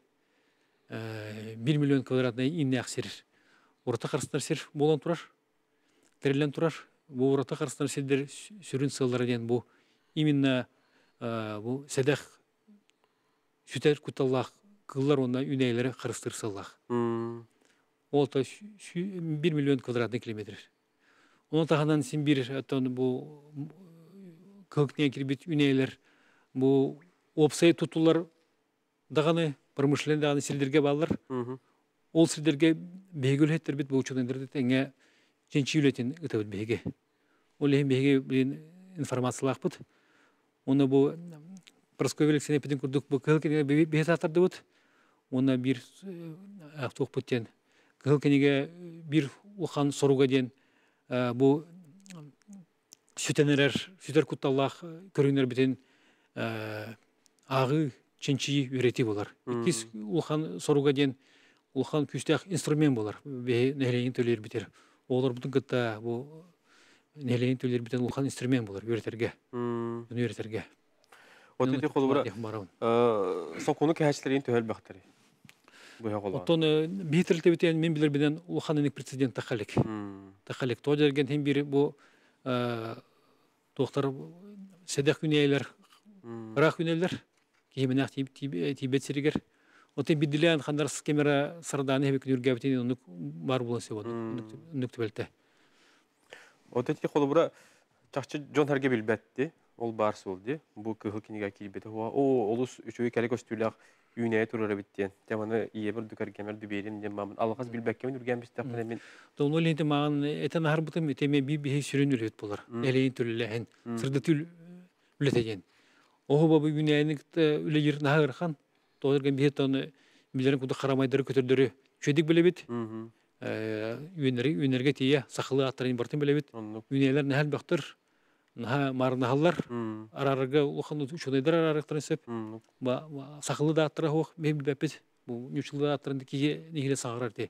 1 миллион квадратный инне ақсерір. Орта қарсынар сер болан тұрар, тәрелен тұрар. Бұл орта қарсынар сердер сүрін сығылар ден бұл именно бұл сәдәқ сүтер күтталлақ қыллар онна үнәйлері қарыстыр сығылақ. Ол та 1 миллион квадратный километр. Оны тағынан сен бір бұл көкіне кербет үнәйлер бұл опсай тұтулар дағаны промышлен дағаны сілдерге балылар. Ол сілдерге бейгі өлеттер бет бұл ұчығындырды әңе женчи өлетін ұта бұд бейге. Ол ең бейге білін информациялақ бұд. Оны бұл просковелік сен әпетін күрдік бұл кығылкенеге бейт атарды бұд. Оны бір ақтуық бұттен кығылкенеге бір ұлқан соруға ден бұл сүтенерер, сүтер құтталлақ көріңдер бітен ағы ченчи үйреті болар. Екес ұлқан соруға ден ұлқан күстәқ инструмент болар. Нәлейін төлер бітер. Олар бұтын күтті нәлейін төлер бітен ұлқан инструмент болар үйретерге. Үйретерге. Отты қолы бұра соқуны кәшілерін төхел бақтыры? Оттон бейтерілті бітен мен білер біден ұлқан әнік прецедент тақалек. Тақалек. Тоғырген тен бері бұл тоқтар сәдәқ үнәйлер, рақ үнәйлер, кейменақ тибет серігер. Отын биділен қандарсыз кемера сардааны әбекін үргәбітен ұнық бар боласы болады, ұнық түбәлті. Отын қолы бұра чақчы жон әрге білбәтті, ол барсы олды. Бұл күхіл кенеге келбеті. Олыс үшөй кәлік өстүліғ үйнәйі тұрары біттен. Теманы ие бір дүкәр кәмер дүбейрін ден мамын. Алғаз білбәккемен үрген бістіқтен әмен. Ол енді маған әтен ағыр бұтым әтеме бей сүрін үлет болар. Әлейін түлілі сырды түл үлетеген. Оғы бабы үйнәйінің үлі ерін ағыр қан. Тоғырген бейт оны білерін күді қарамайдары көтердері чөйдік біле бет. Ünerge tiye sakılı attırın bartın belebit. Оннук. Üneler nehal baktır. Naha marnahallar. Ararga ulan uçulaydır ararıktırın sep. Sakılı da attıra hoq mem bepet. Bu nüçlü da attırın ki nihile sağırar de.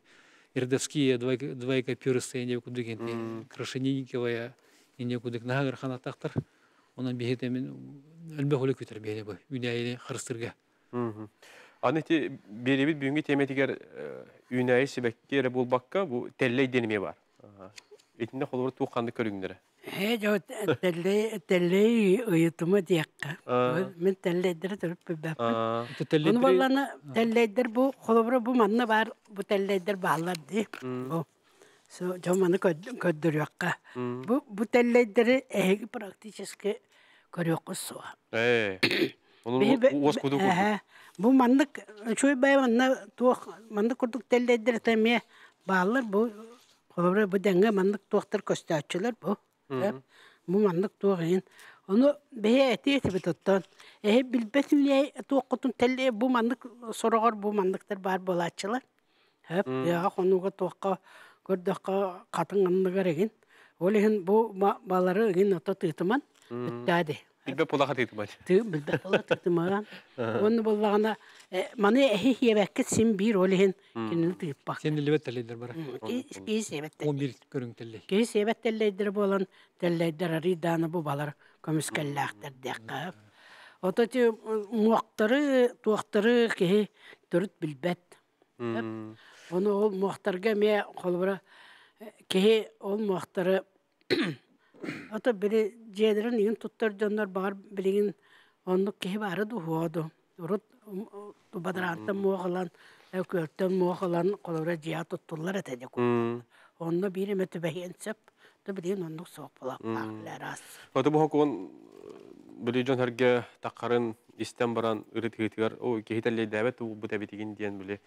Ердовские два копиры не кудык энте крашенинниковая не кудык нагар ханатактар онан бехете мен элбе холе көтөр бене бу үнайны хырстырга. Аны те беребит бүгүнкү теметигер үнайы себеккере булбакка бу теллей денеме бар. Этинде холор тууканды көрүңдөрө. Jo telli uyutumu diyekka. Men tellidir durup bibap. Onu vallana tellidir bu kolobra bu manna var bu tellidir bağlar di. So jomanı köddürüyakka. Bu tellidir ehgi praktiçeski körüyokuz soğa. Onu oskuduk. Bu mandık şöyle bay manna tuğ mandık kurduk tellidir temeye bağlar bu kolobra bu denge mandık tuğtır köstüçüler bu. Bu manlık doğayın. Onu beye eti bitottan. Bilbet üye toqutun telli bu manlık soruğar bu manlıktır bar bolaçılar. Hep ya onu toqa gördüqa qatın anlıgar egin. Olihin bu baları egin ota tıtıman. Bittadi. Bilbet polaqa tıtıman. Bilbet polaqa tıtıman. Onu bollağına mani yebekki sim bir olihin kinini tıtıpak. Sen libet tellidir bara. Ki sebette. 11 körüng telli. Ki sebet tellidir bolan tellidir aridanı bu balar komiskelläxter deqqa. Otacı muaqtarı tuaqtarı ki törüt bilbet. Onu ol muaqtarga me qolbura ki ol muaqtarı ota biri jedirin yin tuttar jonlar bar bilgin onluk ki barı duhodu. Urut tu badrantı muğalan ököltön muğalan qolbura jiya tuttular etecek. Onunla bir metübehensep da bilin onluk soğuk bulaklar az. Ota bu hokon bilijon herge takarın istem baran ırıt o kehitelle davet bu tabitigin diyen bile.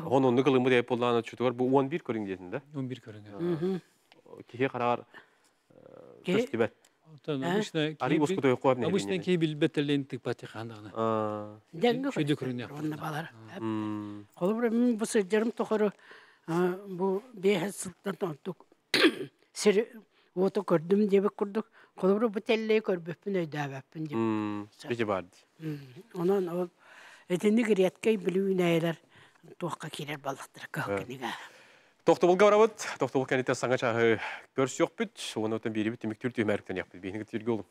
Onun kılımı da yapılan çutular bu 11 körün diyesinde. 11 körüng. Kehi karar festival. Ari boskuda yok var ne? Обычно ki bilbet tellin tıpatı kandağına. Denge Şöyle körüng yaptı. Onunla balar. Qolbura men bu sırjarım toqarı bu behesıldan tontuk. Sir oto gördüm diye kurduk. Qolbura bu telleyi körbüpün öydäbäpin diye. Peki vardı. Ondan o etini giretkay bilüynäler toqqa kirer balıqtır kakiniga. Toxtobul gavravat, toxtobul kanita sağa çağı görs yok büt. Onu öten biri bitimik tür tümerkten yaptı. Beni getirgi olun.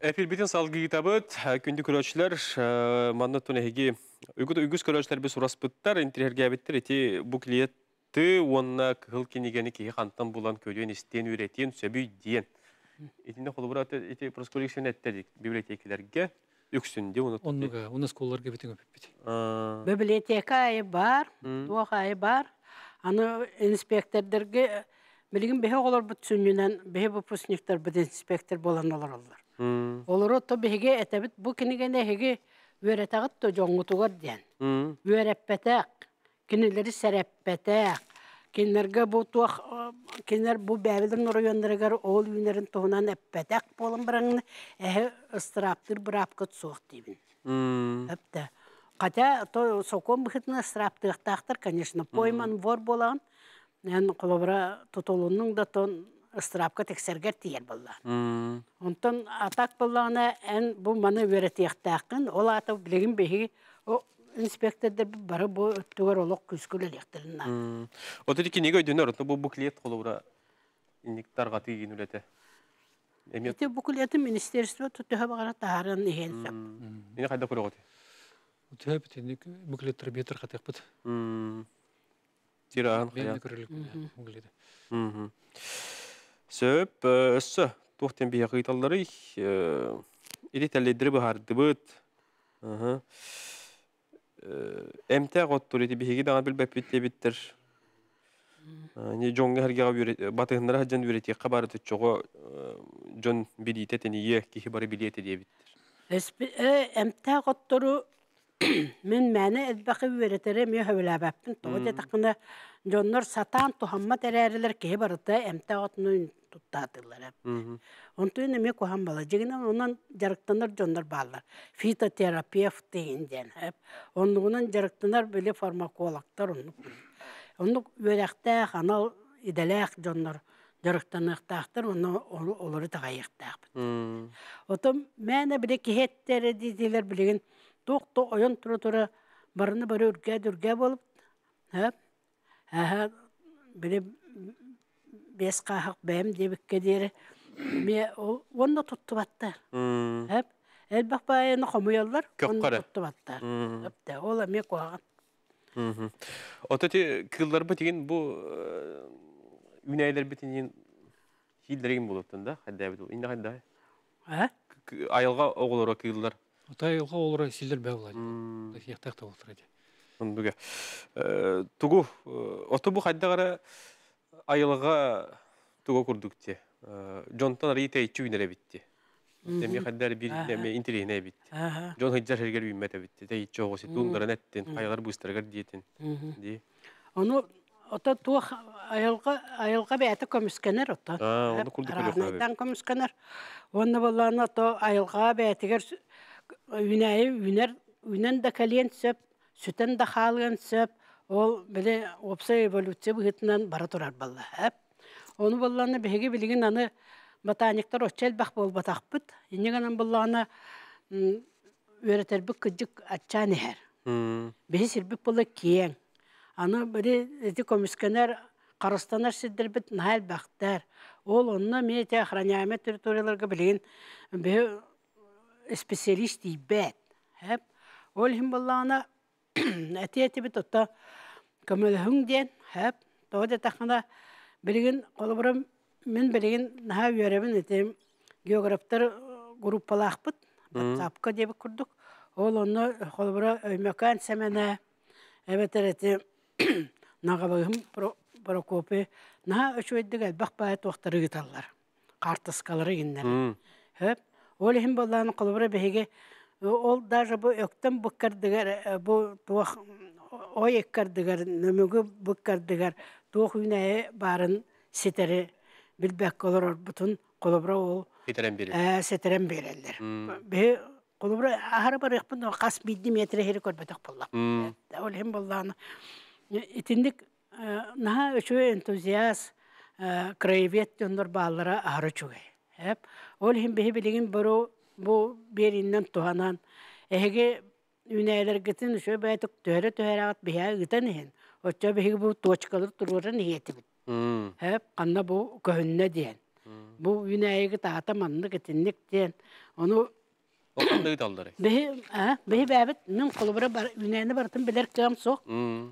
Epil bitin salgı kitabıt, kündü köröçler, mannattun ehegi, ügüs köröçler bir suras bıttar, intirherge abittir, eti bu kliyeti, onna kıl kinigeni ki kantan bulan köylüyen isteyen, üretiyen, söbü diyen. Etinde kolubura eti proskoleksiyon ettirdik bibliotekilerge, üksünde onu tuttu. Onu skollarga bütün öpüp. Biblioteka ayı var, tuğ ayı var. Anı inspektörlerge, bilgin behe olur bu tünnünen, behe bu pusnikler bu inspektör bolan olurlar. Olur o to behege etebit bu kinigene hege öğretağıt da jongutugar diyen. Öğretpetek, kinileri sereppetek. Kinlerge bu tuğ, kinler bu bäbilin orayonlarıgar oğul günlerin toğunan eppetek bolun bırağını ıstıraptır bırapkıt soğuk dibin. Hep de. Kata to sokon bıhıtını ıstıraptığıqtağıtır, конечно, pойман vor bolan. Yani kolobra tutulunun da ton ıstırapka tekserger tiyer bolla. Ondan atak bollağına en bu manı öğretiyaqtağın, ola ata bilegin behi o inspektörler barı bu öttügar oluk küskül elektriğine. O dedi ki ne gördüğünler, bu bukliyet kolubra indiktar gatı giyin ülete. İşte bukliyeti ministerstvo tutuha bağıra taharan ihensap. Yine kayda kuru gatı? Tühep tenik bukletler beter katıqpıt. Tirağın Ben kaya. de körülük bukleti. Söp, össü, tuğten bir yakıtalları, editellediri bahardı bıt. Emte gottur eti bihigi dağın bilbep bitti bittir. Ne jonga hergega batığınlara haccan üretiye kabarı tutçoğu jon biliyete teniye kihi bari biliyete diye bittir. Emte gottoru мен мәне элбақы үеретере мен хөвіләбәппін. Тоғы тақына жоннор сатан тухамма тәрәрілер кей барыта әмті отының туттатылар. Онтойын эме кохан бала. Жегінен онан жарықтанар жоннор балар. Фитотерапевт дейінден. Онығынан жарықтанар біле фармакологтар. Онық өрәқтәқ, анал иделәқ жоннор жарықтанықтақтар, олары тағайықтақ. Отым мәне біле кехеттері дейділер білеген тоқты ойын тұры-тұры барыны бары үрге болып, біле бес қағық бәйім дебікке дері, онда тұтты баттар. Әлбақ байыны қомуялар, онда тұтты баттар. Ол әме қоған. Отаты кыллар бітеген бұл үнәйлер бітінен хилдереген болуптын да? Қайда біту? Инде қайда? Айылға оғылыра кыллар. Айылға олыра силдер бәу олады. Яқтақта олтырады. Ондуге. Тугу, оты бұл қайда қара айылға туға күрдікте. Жонтан рейті әйтчі үйнері бітті. Деме қайдар бір интерегіне бітті. Жон хайджар хергер үймәті бітті. Әйтчі оғысы туындарын әттен, айылар бұстарғар дейетін. Оны ота тух айылга бәте көмүскенер ота. Оны күрдік көлөк. Рахметтан көмүскенер. Оны болланы то айылга бәтегер үнен да кален сөп, сүтен да халган сөп, ол биле опса эволюция быгытынан бара турар балла. Оны болланы беге билген аны ботаниктар очел бак бол батакпыт. Инегенен болланы өретербик кыжык ачан хер. Беге сирбик болла киен. Аны бири эти комиссионер карастанар сидербит нахал бактар. Ол онна мете охраняемый территорияларга билген бе специалист ибет. Ол хим болланы әти бит отта көмөлһүң ден, тода тахана билген колобрам мен билген наха йөребин этем географтар группалахпыт. WhatsApp'ка деп курдук. Ол онны колобра өймөкан семене эбетерети нагабыгым Прокопе на өчөйдүгө бакпай токтары гыталлар. Картаскалары гиннер. Ол хим болланы колобра беге ол даже бу өктөн буккардыгар бу тух ой эккардыгар нөмөгө буккардыгар тух үнэ барын сетере билбек колор бутун колобра ол сетерен берелер. Бе колобра ахара бар якпын кас бидди метре хери көрбөтөк болла. Ол хим болланы итиндик наха өчө энтузиаст краевед жондар баалара ары чугай. Ол хим бе билеген бөрө bu birinden tuhanan ehge üneylergetin şö baytık töre at biha gıtan hen. Oça bihi bu toçkalar tururan niyeti bit. Hep kanna bu köhünne diyen. Bu üneyge tahta mandı getinlik diyen. Onu Okandı gıtalları. Bihi babet min kolubara üneyne bartın biler kıyam sok.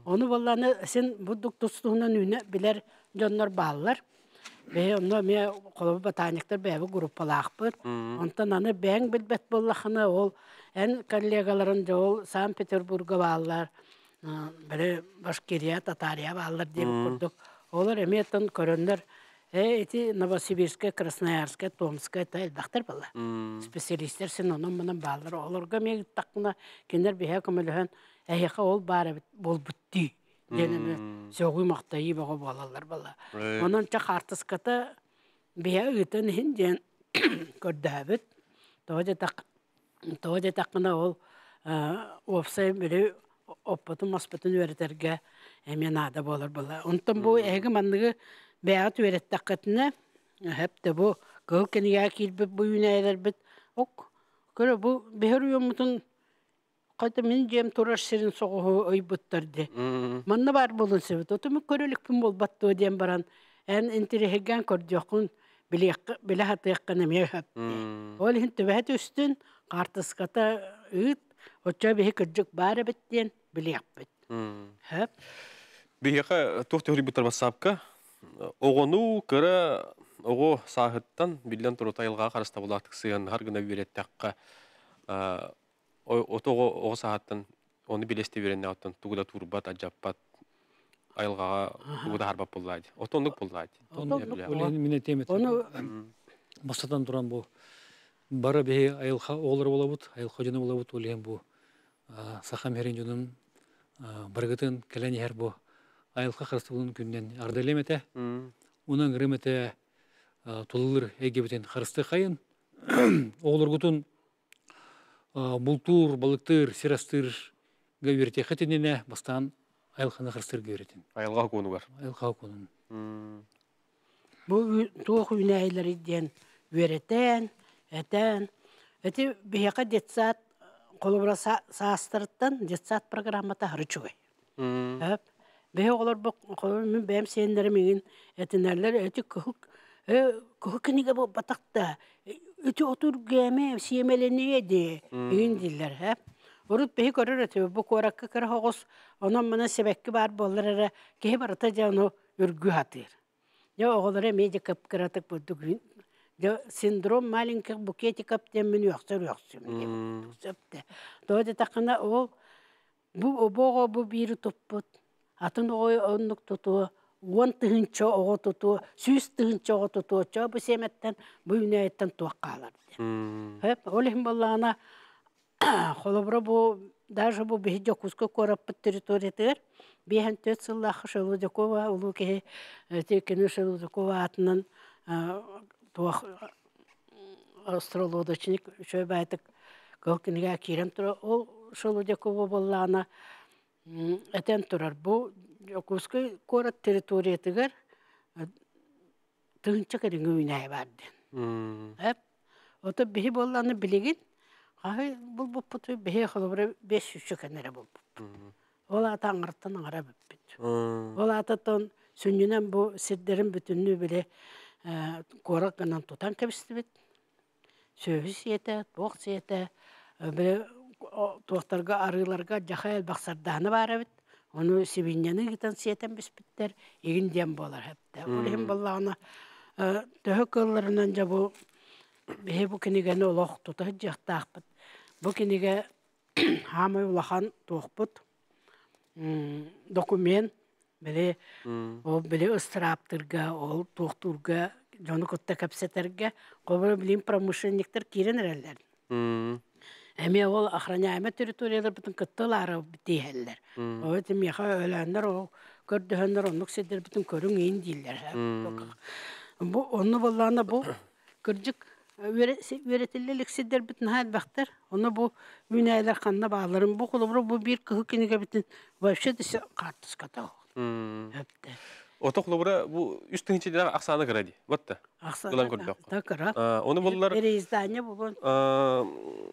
Onu vallahi sen bu doktostuğundan üne biler canlar bağlar. Ve onda me kolobı botanikler bäbi gruppalar. Ondan ana ben bilbet bollahına ol en kollegaların jol Sankt Peterburg'a bağlar. Böyle Başkiriya, Tatariya bağlar diye kurduk. Olar emetten körünler eti Novosibirsk'e, Krasnoyarsk'e, Tomsk'e tel baktar balla. Spesialistler sen onun bunun bağlar. Olurga me takına kinder bihe kömülhön eheka ol bare bol butti. Deneme sögü maqtayı bağı balalar bala. Onun çaq artıskata bihe üten hinden kördäbit. Toje takına ol ofsay biri opatın maspatın öğreterge emenada bolar bala. Ondan bu ege mandığı beyat öğrettakatına hep de bu kılkeniya kilbip bu yüneyler bit ok. Köre bu beheriyomutun Kayta min jem turar serin soğuğu öybüttärdi. Manna bar bolun sebet. Otumu körülükpün bol battı diyen baran. En intirihegen kördüyokun bile hatı yakkana meyhap. Ol hin tübehet üstün kartaskata üt. Oça bihi kırcık bari bittiyen bile yapbit. Hep. Biheka tohtu huri butar basapka. Oğonu kıra oğu sahıttan bilden turutayılga karısta bulattık sığın har gına ürettakka. Otoğu o saattan onu bileste verenle attan tuğda turbat acappat ayılgağa tuğda harbap bullaydı. Otonduk bullaydı. Onu mine temet. Onu masadan duran bu bara behi ayılga oğlar olabut, ayılga jana olabut olgen bu саха мерин жунун баргытын келен яр бу айылка харыстыбын күнден арделемете. Унан гремете туллыр эгебетен харысты кайын. Оглоргутун бултур, балыктыр, сирастыр гөверте хетинене бастан айылханы харыстыр гөверетин. Айылға көну бар. Айылка конун. Бу туох үнәйләр иден веретен, этен. Эти бияка детсат колобра саастырттан детсат программата харычугай. Хәп. Бе олар бу мен бәм сендер мин этенерлер эти көхкениге бу батакта. Эти отур геме сиемелене ди. Ин диллер хәп. Урут бе көрөр эте бу коракка кер хогос онан мына себекки бар боллар ке барата жаны үргү хатыр. Я оголары меди капкыратык будугин. Я синдром маленьких букетиков теммен яктыр. Сөпте. Тода такына ол бу обого бу бири топпут. Атын ой оннук туту, он тыгынча ого туту, сүз тыгынча ого туту, бу семеттен бу үнәйттен туаккалар. Хеп, олим баллана холобра бу даже бу бихидя куска корап территориятер. Бехен төтсыллах Шелудякова, улуке текені Шелудякова атынан туақ астролодочник шөй бәйтік көлкініге керен тұра. Ол Шелудякова боллана әтен тұрар. Бұл куска корап территориятығыр тұғынча кәріңі үйнәй барден. Ота бихи болланы білеген, бұл бұппыты бихи қылыбыры 500 кәнері бұл бұппы. Ол ата аңырттан аңыра бүппіт. Ол ататын сүннінен бұл сетдерін бүтінні біле қорық ғынан тұтан кәбісті біт. Сөйі сеті, тоқ сеті, тоқтарға арыларға жақай әлбақсарданы бары біт. Оны себеннені ғытан сетен біспіттер, егін дем болар әпті. Ол ең болағына төхі көллерінен жа бұл бұ кенегені олақ тұта жақтақ біт. Бұ кенеге хамай улахан тоқ бұт. Документ биле ол биле ыстыраптырга, ол тоқтурга, жоны көтті кәпсетерге, қобыры білейін промышленниктер кирен әрелер. Әме ол охраняемый территориялар бүтін күттілары бітейхелер. Ол өтім яқа өләндер, ол көрдіхендер, онық седер бүтін көрің ең дейлер. Оны болғаны бұл күрджік Öğretillik sidder bütün hal baktır. Onu bu üneyler kanına bağlarım. Bu kulubru bu bir kıhkiniga bütün vahşet ise kartız kata. Hepte. Otoqlubura bu üst tınçıdan aksanı kıradi. Batta. Aksanı kıradi. Onu bunlar... Bir izdanya bu.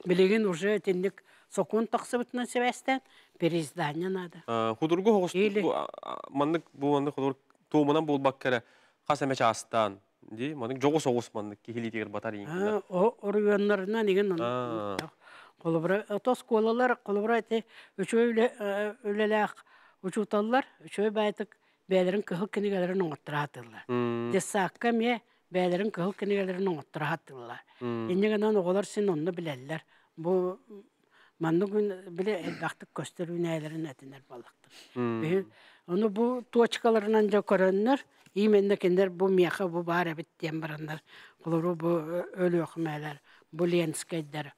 Bilgin уже tindik sokun taksı bütün sebesten bir izdanya nada. Hudurgu hoğustu bu mandık hudur tuğumunan bol bakkara kasameçe astan. Di, mandık jogo soğus mandık ki hilitiğir batar yiyin. O oryanlarından igen onu. Kolubra, otos kolalar kolubra ete öylelek uçutallar, üçü baytık beylerin kıhıl kinigelerini oturhatırlar. Desakka me beylerin kıhıl kinigelerini oturhatırlar. İnnegenan oğlar sin onu bilerler. Bu mandık bile elbaktık gösterüneylerin etiner balıktır. Onu bu toçkalarından da koranlar, İmendekiler bu miyaha bu bari bittiyen baranlar, kuluru bu ölü okumaylar, bu lenskaylar.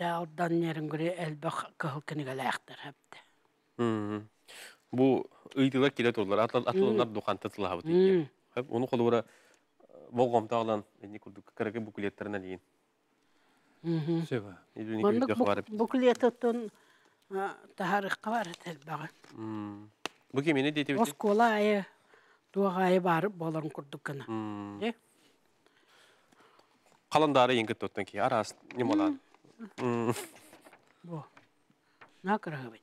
Oradan yerin göre elbak kıhılkını galayaktır hepte. Bu ıydılar kilet oldular, atlılar dokantı ha bu. Hep onu kulura boğamta alan, ne kurduk, karaki bu kiletlerine deyin. Bu kiletotun taharıqqa var elbağı. Bu kimini deydi? Oskola ayı, tuğa ayı barıp boların kurduk kına. Kalandarı yengit tuttan ki, aras, ne molan? Bu. Ne kırığı bit?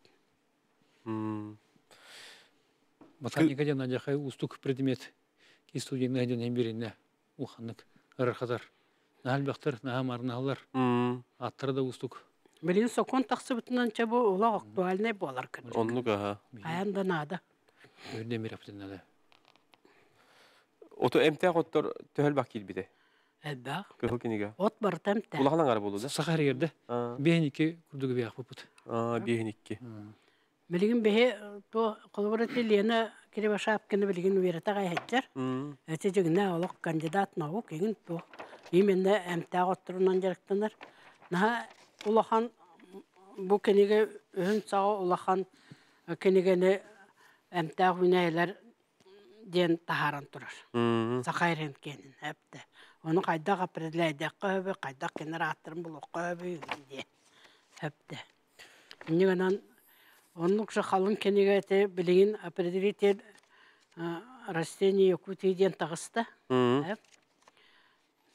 Ботаника жана жакай устук предмет ки студияның айдан берине уханнык ырхазар. Налбактар, намарналар. Аттары да устук. Билин сокон таксы бүтүнөн чабу ула актуальный болар кын. Оннук аха. Аянда нада. Өрдө мираптынада. Ото эмтек оттор төхөл бакил биде. Элбак. Көхөл киниге. От бартамта. Улахалан ары болду да. Сахар жерде. Бехнике курдугу бияк бупут. Бехникке. Билигин бехе то колбораты Лена Киребашапкины билигин уйрата гайхаттар. Эте жигне олок кандидат наук эгин то именно эмтек оттурунан жарыктанар. На улахан bu kenige ön sağa ulahan kenigeni emtağ hüneyler diyen taharan durur. Sakayren kenin hep de. Onu kayda kapredileyde köbü, kayda kenar attırın bulu köbü diye. Hep de. Niganan onluk şu kalın kenige te bilgin apredilite rasteni yokuti diyen tağısta. Hep.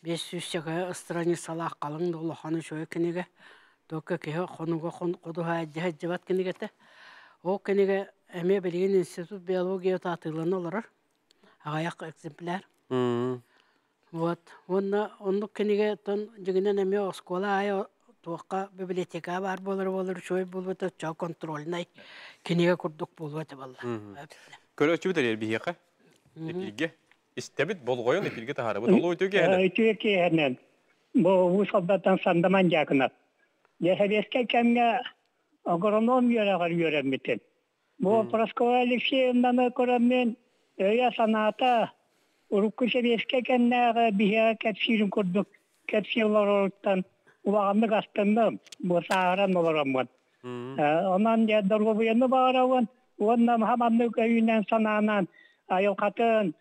500 şaka ıstırani salah kalın dolu hanı şöyle kenige. Doka kehe konuga kodu hacı cevat kenige te. O kenige eme bilgin institut biyologiya tatılını olur. Ağayak eksempler. Вот. Онны кенеге тон жигинен эме школа ая туакка библиотека бар болор шой болбот ча контрольный кенеге курдук болбот балла. Көрөчү битер бихиякка. Эпилге. Истебит болгойон эпилге тахарабы. Толу өтөге әле. Өтөге хәнен. Бу солдаттан сандаман жакына. Яхабеске кемге агрономиялар йөрәмитен. Бу Проскова Алексеевнаны күрәмен öya sanata urukku seviyesке kennäge bihe kepsirin kurduk. Kepsiyalar oruktan ulağımlık astındım. Bu sağıran olaramın. Ondan ya dorgu buyanı bağıravın. Ondan hamanlık öyünden sananan ayılkatın,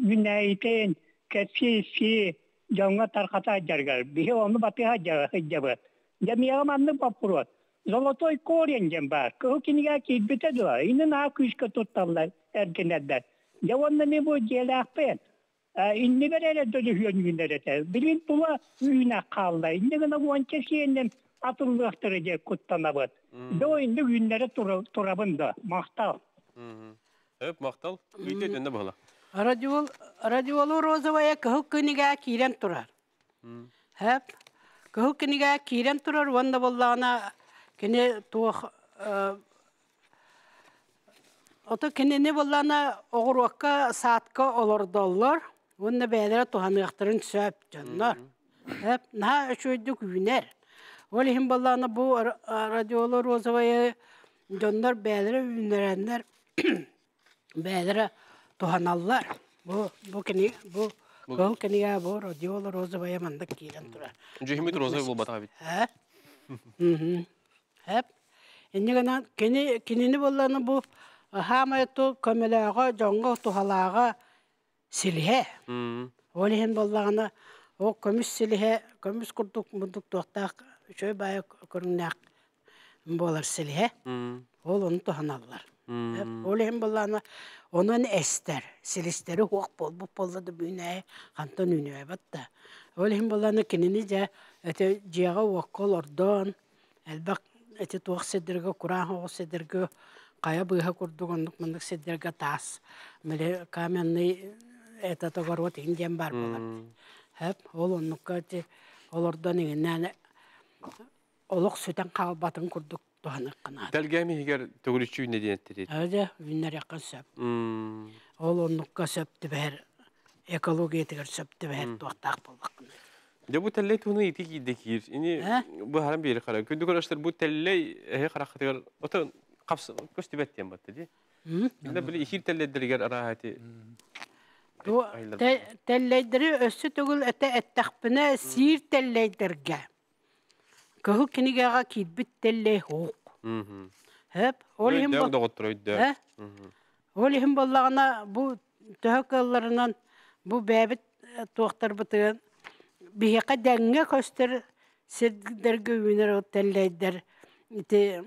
güneytin, kepsisi, jonga tarkata jargar. Bihe onu batı hacabı. Jamiyaga manlık papuru. Zolotoy koryen var. Kıhkiniga kibite duvar. İnin hak üskü tuttarlar. Erkenler. Yavanla ne bu celakpen? İnne berele dönüşüyon günlerde. Bilin bula üyüne kaldı. İnne gına bu ançesiyenin atıllıktırıcı kuttanabıd. Do indi günlere turabında. Mahtal. Hep maktal. Üyde dönde bağla. Radiolu Rozova'ya kıhkiniga kiren turar. Hep. Kıhkiniga kiren turar. Vanda bollağına kene tuğ Oto kenene bollana oğurwakka saatka olordollar. Onda beylere tuhanıqtırın söp canlar. Hep naha öçöydük üner. Olihim bollana bu radyolar Rozova'ya canlar beylere ünerenler beylere tuhanallar. Bu keniga bu radyolar Rozova'ya mandak kiren turar. Cehimit Rozova bul bata bit. Hep. Enne gana kenene bollana bu Hamayto kömelağa, jonga tuhalağa silhe. Olihin bollağına o kömüs silhe, kömüs kurduk munduk tohtaq şöy baya körünak bolar silhe. Ol onu tuhanallar. Olihin bollağına onun ester, silisteri hoq bol, bu bolladı büyüne, kanton ünüye batta. Olihin bollağına keninice ete ciyağa hoqqol ordon, elbaq ete tuaq sedirge, Kur'an hoq sedirge, Kaya bıha kurduk onluk mındık sedirge tas. Mele kamenli eta togarot indiyem bar bolar. Hep ol onlukka olordan ingenen oluk süten kalbatın kurduk tuhanık kınadı. Telgemi higer tөгүрүчү ne diyenettir? Öyle günler yakın söp. Ol onlukka söptü ber. Ekologiya tiger söptü ber tuhtaq bolak. De bu telle tunu itik idekir. Ini bu haram bir kara. Kündük araştır bu telle he kara khatıgar. Oto Kapsa köstübet diyen battı diye. Şimdi böyle ihir tellediriger arahati. Tellediri össü tügül ete ettakpine sir telledirge. Kıhı kinigaga kidbit telle hoq. Hep. Olihim bollağına bu töhökıllarından bu bebit tuğtar bıtığın bihika denge köstür sirdirge üner o telledir. İti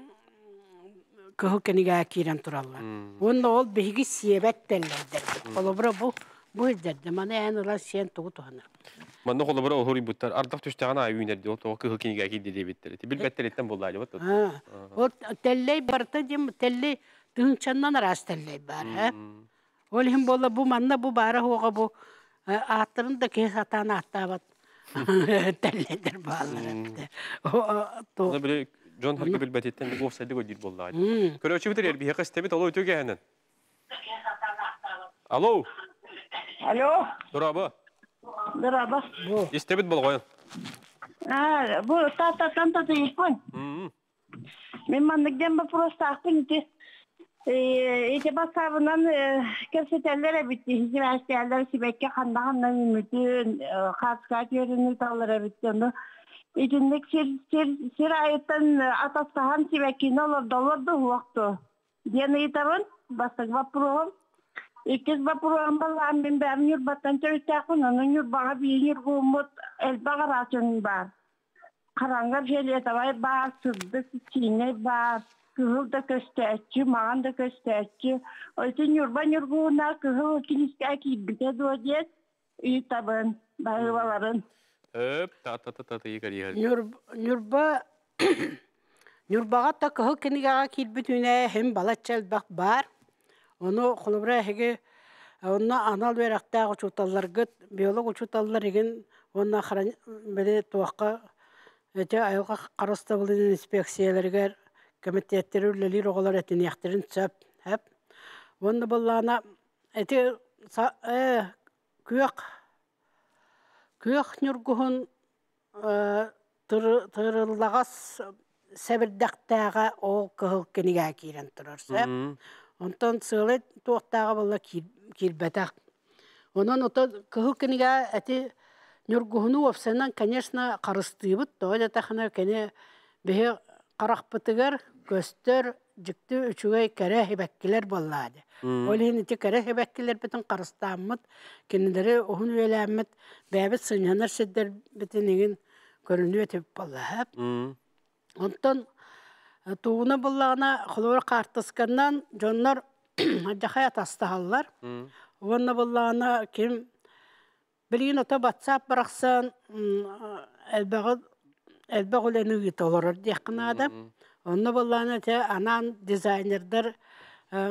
Kıhı keniga kiren turallar. Onda ol bihigi siyebet derlerdir. Olabra bu izlerdi. Mana en ola siyen tuğu tuhanır. Manda kolabara ohuri buttar. Ardaq tüştağına ayı ünerdi. O kıhı keniga ki dedi bittir. Bilbetteretten bollaydı. O telley barta jem telley tığınçandan aras telley bar. Olihim bolla bu manna bu bara hoğa bu ahtarın da kes atana ahtabat. Telleydir bağlar. O böyle John Harki bilbetetten bir ofsaydı godir bollaydı. Köröçü bitir bir haqas tebit alo ötüge hemen. Alo. Alo. Duraba. Merhaba. İstebit bolgoyan. Bu tatatan tatayipun. Men mandıkdan bu prostaqtın ki ete basabından keseterlere bitti. Üniversiteler sibekke kandahandan ümütün, katskat yörünü tallara bitti. İtinlik sir ayıttan atastahan sibekini olur dolardı huaktı. Diyen itabın basık vapurağım. İkiz vapurağım balan ben ben yurbattan çörüktakın onun yurbağa bir yurgumut elbağa rasyonun var. Karangar şeyle tabay var, sırdı çiğne var. Kıhıl da kösteççi, mağan da kösteççi. O için yurban yurguğuna kıhıl kiniske akibite doğacak. İyi tabın, bağıvaların. Höp, ta yıkar. Нюрба Нюрбаға та кыһыл кенигага килбитүнэ hem балачал бак бар. Оны холобра хеге онна анал берактагы чуталларгыт биолог учуталлар еген онна харан бере туакка эте айылга караста булын инспекцияларга комитеттер үлелер оголар этин яхтырын чап хеп. Онда буллана эте күйөк нюргуһун тырыллагас сәбірдәқтәға ол кығыл кенеге кирен тұрырсы. Онтан сылы туақтаға болла кирбәтәқ. Онан ота кығыл кенеге әті нүргуhunu опсанан, конечно, қарыстыйбыт. Тоғыда тақына кәне бейі қарақпытығар көстер жүкті үчігай кәрі хебәккілер боллады. Ол еніті кәрі хебәккілер бітін қарыстамыд, кенелері оғын өйләмід, бәбіт сынянар сәддер бітін еген көріні өтіп болла. Онтан туğuna bullağına xolora qartaskandan jonlar jaxaya tastağallar. Ona bullağına kim bilgin ota WhatsApp baraqsan elbaq olenu yitolor diqnada. Ona bullağına te anan dizaynerler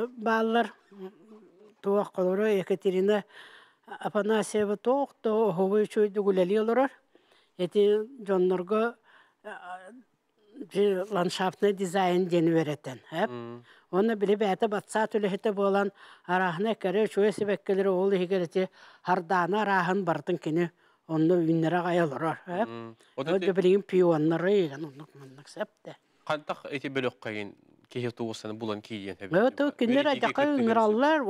ballar tuğa xolora Ekaterina Afanasieva toqto hovoy çoydu guleliyorlar. Eti jonlarga landschaftsный дизайн дени веретен. Оны биле бәті батса төлехеті болан арахына кәрі чөе себеккелері ол егерете хардана арахын бартын кені оны үйінлері ғайылырар. Оны білеген пионлары еген онық мұндық сәпті. Қантақ әте бөлік қайын кейі туғысаны бұлан кейден? Күндер әдіққа үңіралылар,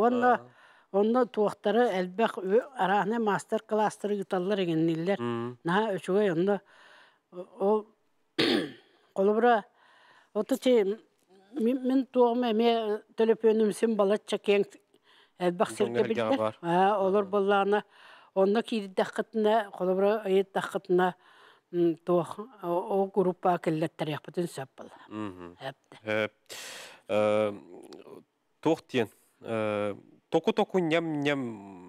оны туақтары әлбәқ арахына мастер-кластыры ұталылар егенлер. Наға өчуге оны ол Kolubra otuçi min tuğum eme telefonumsun balatça keng elbaq sirke bildir. Olur bollana onda kiri daqıtına kolubra ayet daqıtına tuğ o grupa kelletler yapıtın sapal. Hep. Tuğ diyen. Toku nyam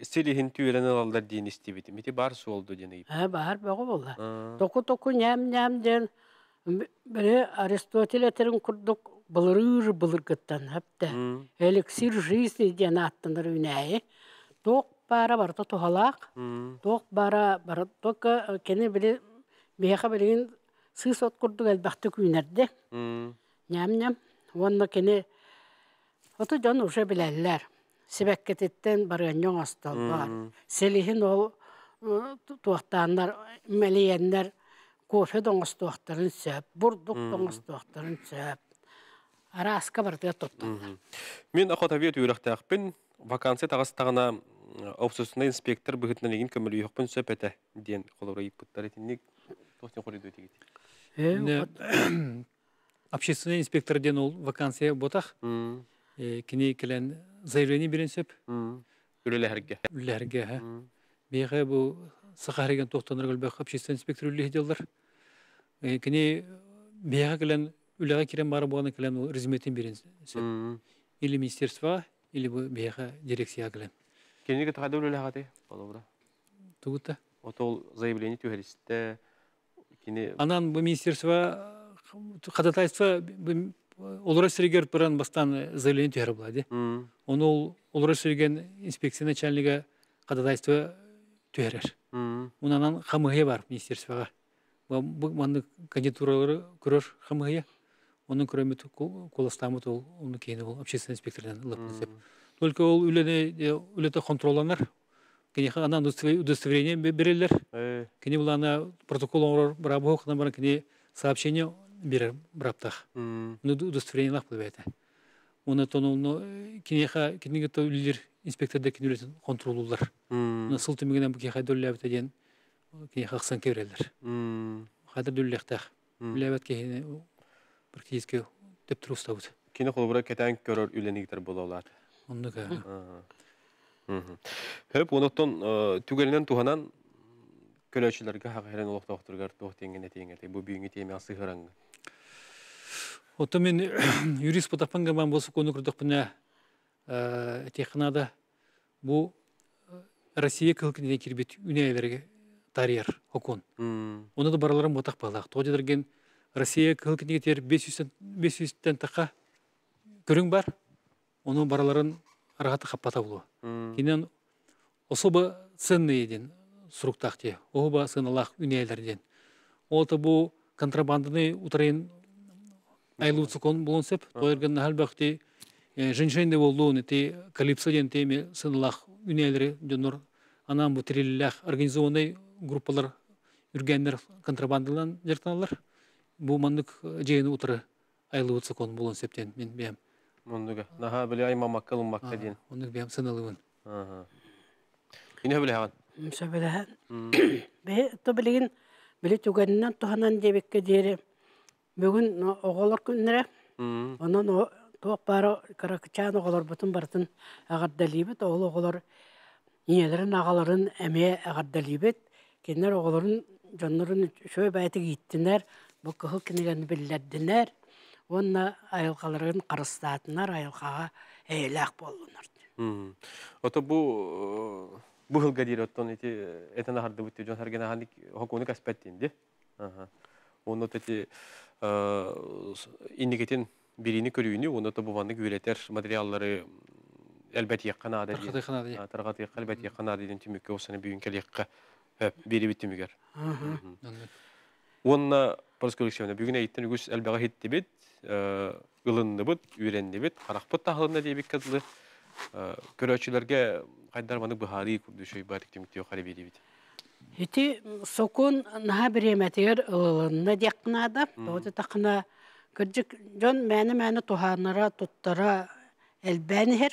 Selihin tüyelen alallar diyen istebidim. Miti barsı oldu diyen. Bahar bağı bolla. Toku nyam diyen böyle Aristoteles'in kurduk bılır gittan hepte. Eliksir жизни diyen attılar üneye. Tok para var to halak. Tok para var to kene bile biha bilen sısot kurduk elbette günerde. Nyam onda kene oto can uşa bileller. Sebekketetten barıyan astal var. Selihin ol tuğtanlar meleyenler kofe dongas tuğtarın söp, burduk dongas tuğtarın söp. Araska barıya tuttular. Men akotaviyat uyraktaqpın, vakansiya tağastağına opsosunda inspektor bıhıtına legin kömülü yoqpın söp ete diyen kolora yıpıtlar etinlik tohtin qoridu öte geti. Общественный инспектор ден ол вакансия ботақ. Кини келен заявление берен сөп. Үлләргә. Бейға бұл сақареген тоқтаныр көлбәқ общественный инспектор үллі хеделдер. Кини бейға келен үлләға керен бары болғаны келен ол резюметен берен сөп. Или министерство, или бейға дирекция келен. Кенеге тағады үлләға де? Тугутта. Отол заявление түйәрісті. Анан бұл министерство қадатайство олар сірегер бірін бастан заявление түйәрі болады. Оны олар сіреген инспекция начальнига қадатайство түйәрер. Онан қамығы бар министерствоға. Бұл кандидатуралары көрір қамығы. Оның көрімет қоластамыт оны кейіні ол общественный инспектордан лапнызып. Только ол үлеті контроланар. Кені анан удостоверение берелер. Кені бұл ана протокол оңырар бірабы оқынан барын кені сообщение берер біраптақ. Удостоверение лақ бұл бәйті. Оны тону кенеге төлілер инспекторда кені үлетін контролулар. Оны сыл түмегенен бұл кеқай дөлі әбіті ден ки хаксан кеврелер. Хадыр дүллехтах. Үлебет ки бир кийиске деп турустабыт. Кини холбура кетен көрөр үленигдер болалар. Оннуга. Höp onotton tügelinen tuhanan kölöçülerge haqeren olaqtaqtırgar tohtengene tengete bu büyüngü temi asıhırang. Ото мен юрист потапанга бан болсу кону курдук бина технада бу Россия кылкыне кирбит үнелерге тарьер хокон. Оны да бараларым ботак балак. Тождерген Россия кылкыне тер 500-тен така көрүң бар. Оны бараларын аргаты каппата болу. Кинен особо ценный ден суруктакте. Оба сыналак үнелерден. Ото бу контрабанданы утарайын айлуцукон болонсеп, тоерген халбакти женщинде болуун ти калипсо ден теме сыналак үнелери жонор анан бу триллах организованный группалар үргендер контрабандалан жертаналар. Бу мандык жейни утары айлуцукон болонсептен мен бем. Монduga. Naha bile ayma makkalın makka diyen. Onu bem sınalığın. Yine bile havan. Söbelehan. Be to bilgin bile tugeninden tohanan debekke deri. Bugün oğullar günlere. Ondan o toqpara karakçan oğullar bütün bartın ağardalibet oğullar yelerin ağaların emeğe ağardalibet. Kendiler oğulların canların şöyle bayti gittiler. Bu kıhıl kinegen billerdiler. Onna ayılqaların qarıstatınlar, ayılqağa eylaq bolunur. Oto bu hılga diri otton eten ahardı bitti. Jon hergene handik hokunu kaspettiğinde. Onu teti indiketin birini körüğünü, onu da bu vanlık üreter materialları elbet yakkan adı diye. Tarqatı yakkan elbet yakkan adı diye tümükke olsana büyünkel yakka biri bitti müger. Onna Polskoleksiyonu bugün eğitim ügüs elbette hitti bit, ılındı bit, ürendi bit, qarakpıt tahlında diye bir kadlı. Köröçülerge qaydar vanık buhari kurdu şey barik tümükte yok hali biri bit. Hiti sokun naha bir emetiger ılılığına diyakkınada. Doğru takına kırcık jon məni tuhanlara tuttara elbəni her.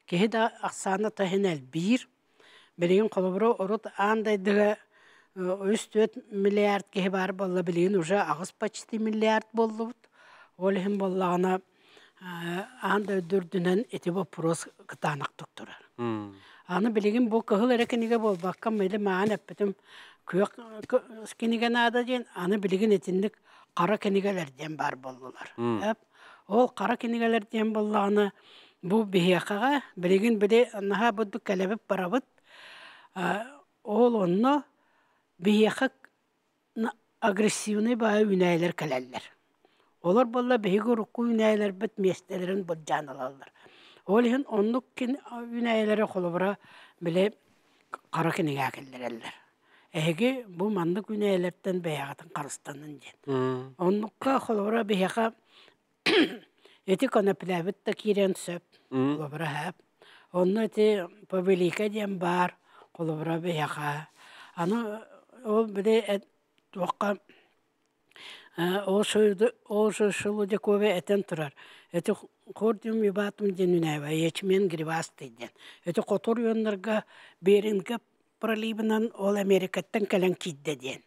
Kehi da aksana tahin elbir. Birinin koloburu orut andaydığı 3-4 milyard kehi var bolla bilin uca ağız paçti milyard bollu. Olihim bollağına anda ödürdünen eti bu pros kıtanak doktorar. Anı bilgin bu kıhıl erekenige bol bakkan meyli mağan epetim köyük kenige nada diyen anı bilgin etindik kara kenigelerden bar bollular. Ol kara kenigelerden bollağını bu bihiyakağa bilgin bile naha budu kelebip barabıt ol onu bihiyakak agresivni bağı üneyler kaleller. Olar bolla behigo ruku üneyler bit mestelerin bodcan alallar. Olihin onluk kin üneyleri kolubura bile kara kenige akellerler. Ege bu mandık üneylerden beyağıtın karıstanın jen. Onlukka kolubura beyaka eti konaplabit da kiren söp kolubura hep. Onu eti pabilika diyen bar kolubura beyaka. Anı o bile tuakka o şöyle de kove eten turar. Eti kordum yubatım denüneva, yeçmen grivastı den. Eti kotor yönlerge beringe pralibinan ol Amerika'tan kalan kidde den.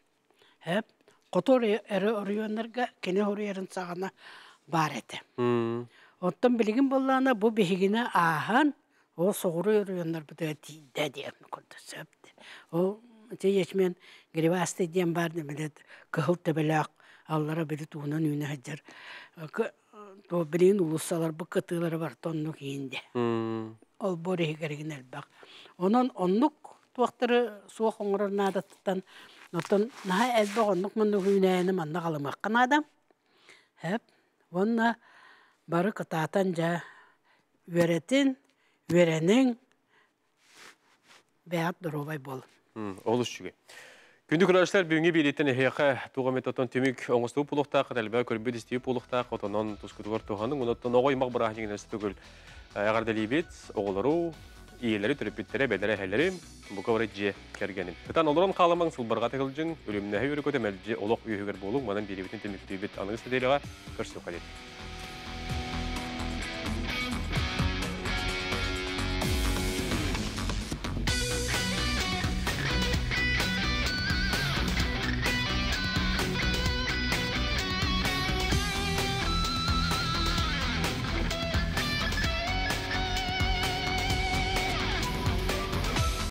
Hep kotor eri yönlerge kene hori yerin sağına bar eti. Ondan bilgin bollağına bu bihigine ahan o soğuru yönler bu da tidde den kurdu söpti. O yeçmen grivastı den bar demedet kıhıl tebelak. Allara biri tuğunan üne hacer. O bilin ulusalar bu katıları var tonluk iyinde. Ol borehi gergin elbak. Onun onluk tuakları soğuk onurar nada tutan. Noton naha elbak onluk manluk üneyeni manna kalamakkan adam. Hep. Onna barı kıtatanca verenin beyat duruvay bol. Oluş çünkü. Gündük arkadaşlar bugünkü birlikten ehiyaka tuğum etoton tümük oңustu puluqta qatəlbə körbüd istiyi puluqta qotonon tuskudugar tuğanın onotton oğoy maqbara hajingin tugul agarda libit oğulları iyileri türüpittere bedere helleri bu kavrıcı kergenin. Kıtan oluran qalamang sılbarga tekilcin ölümnəhi yürü kötemelci oloq üyüger boluq manan biribitin tümüktübit anıgısı deyliğa körсө қалет.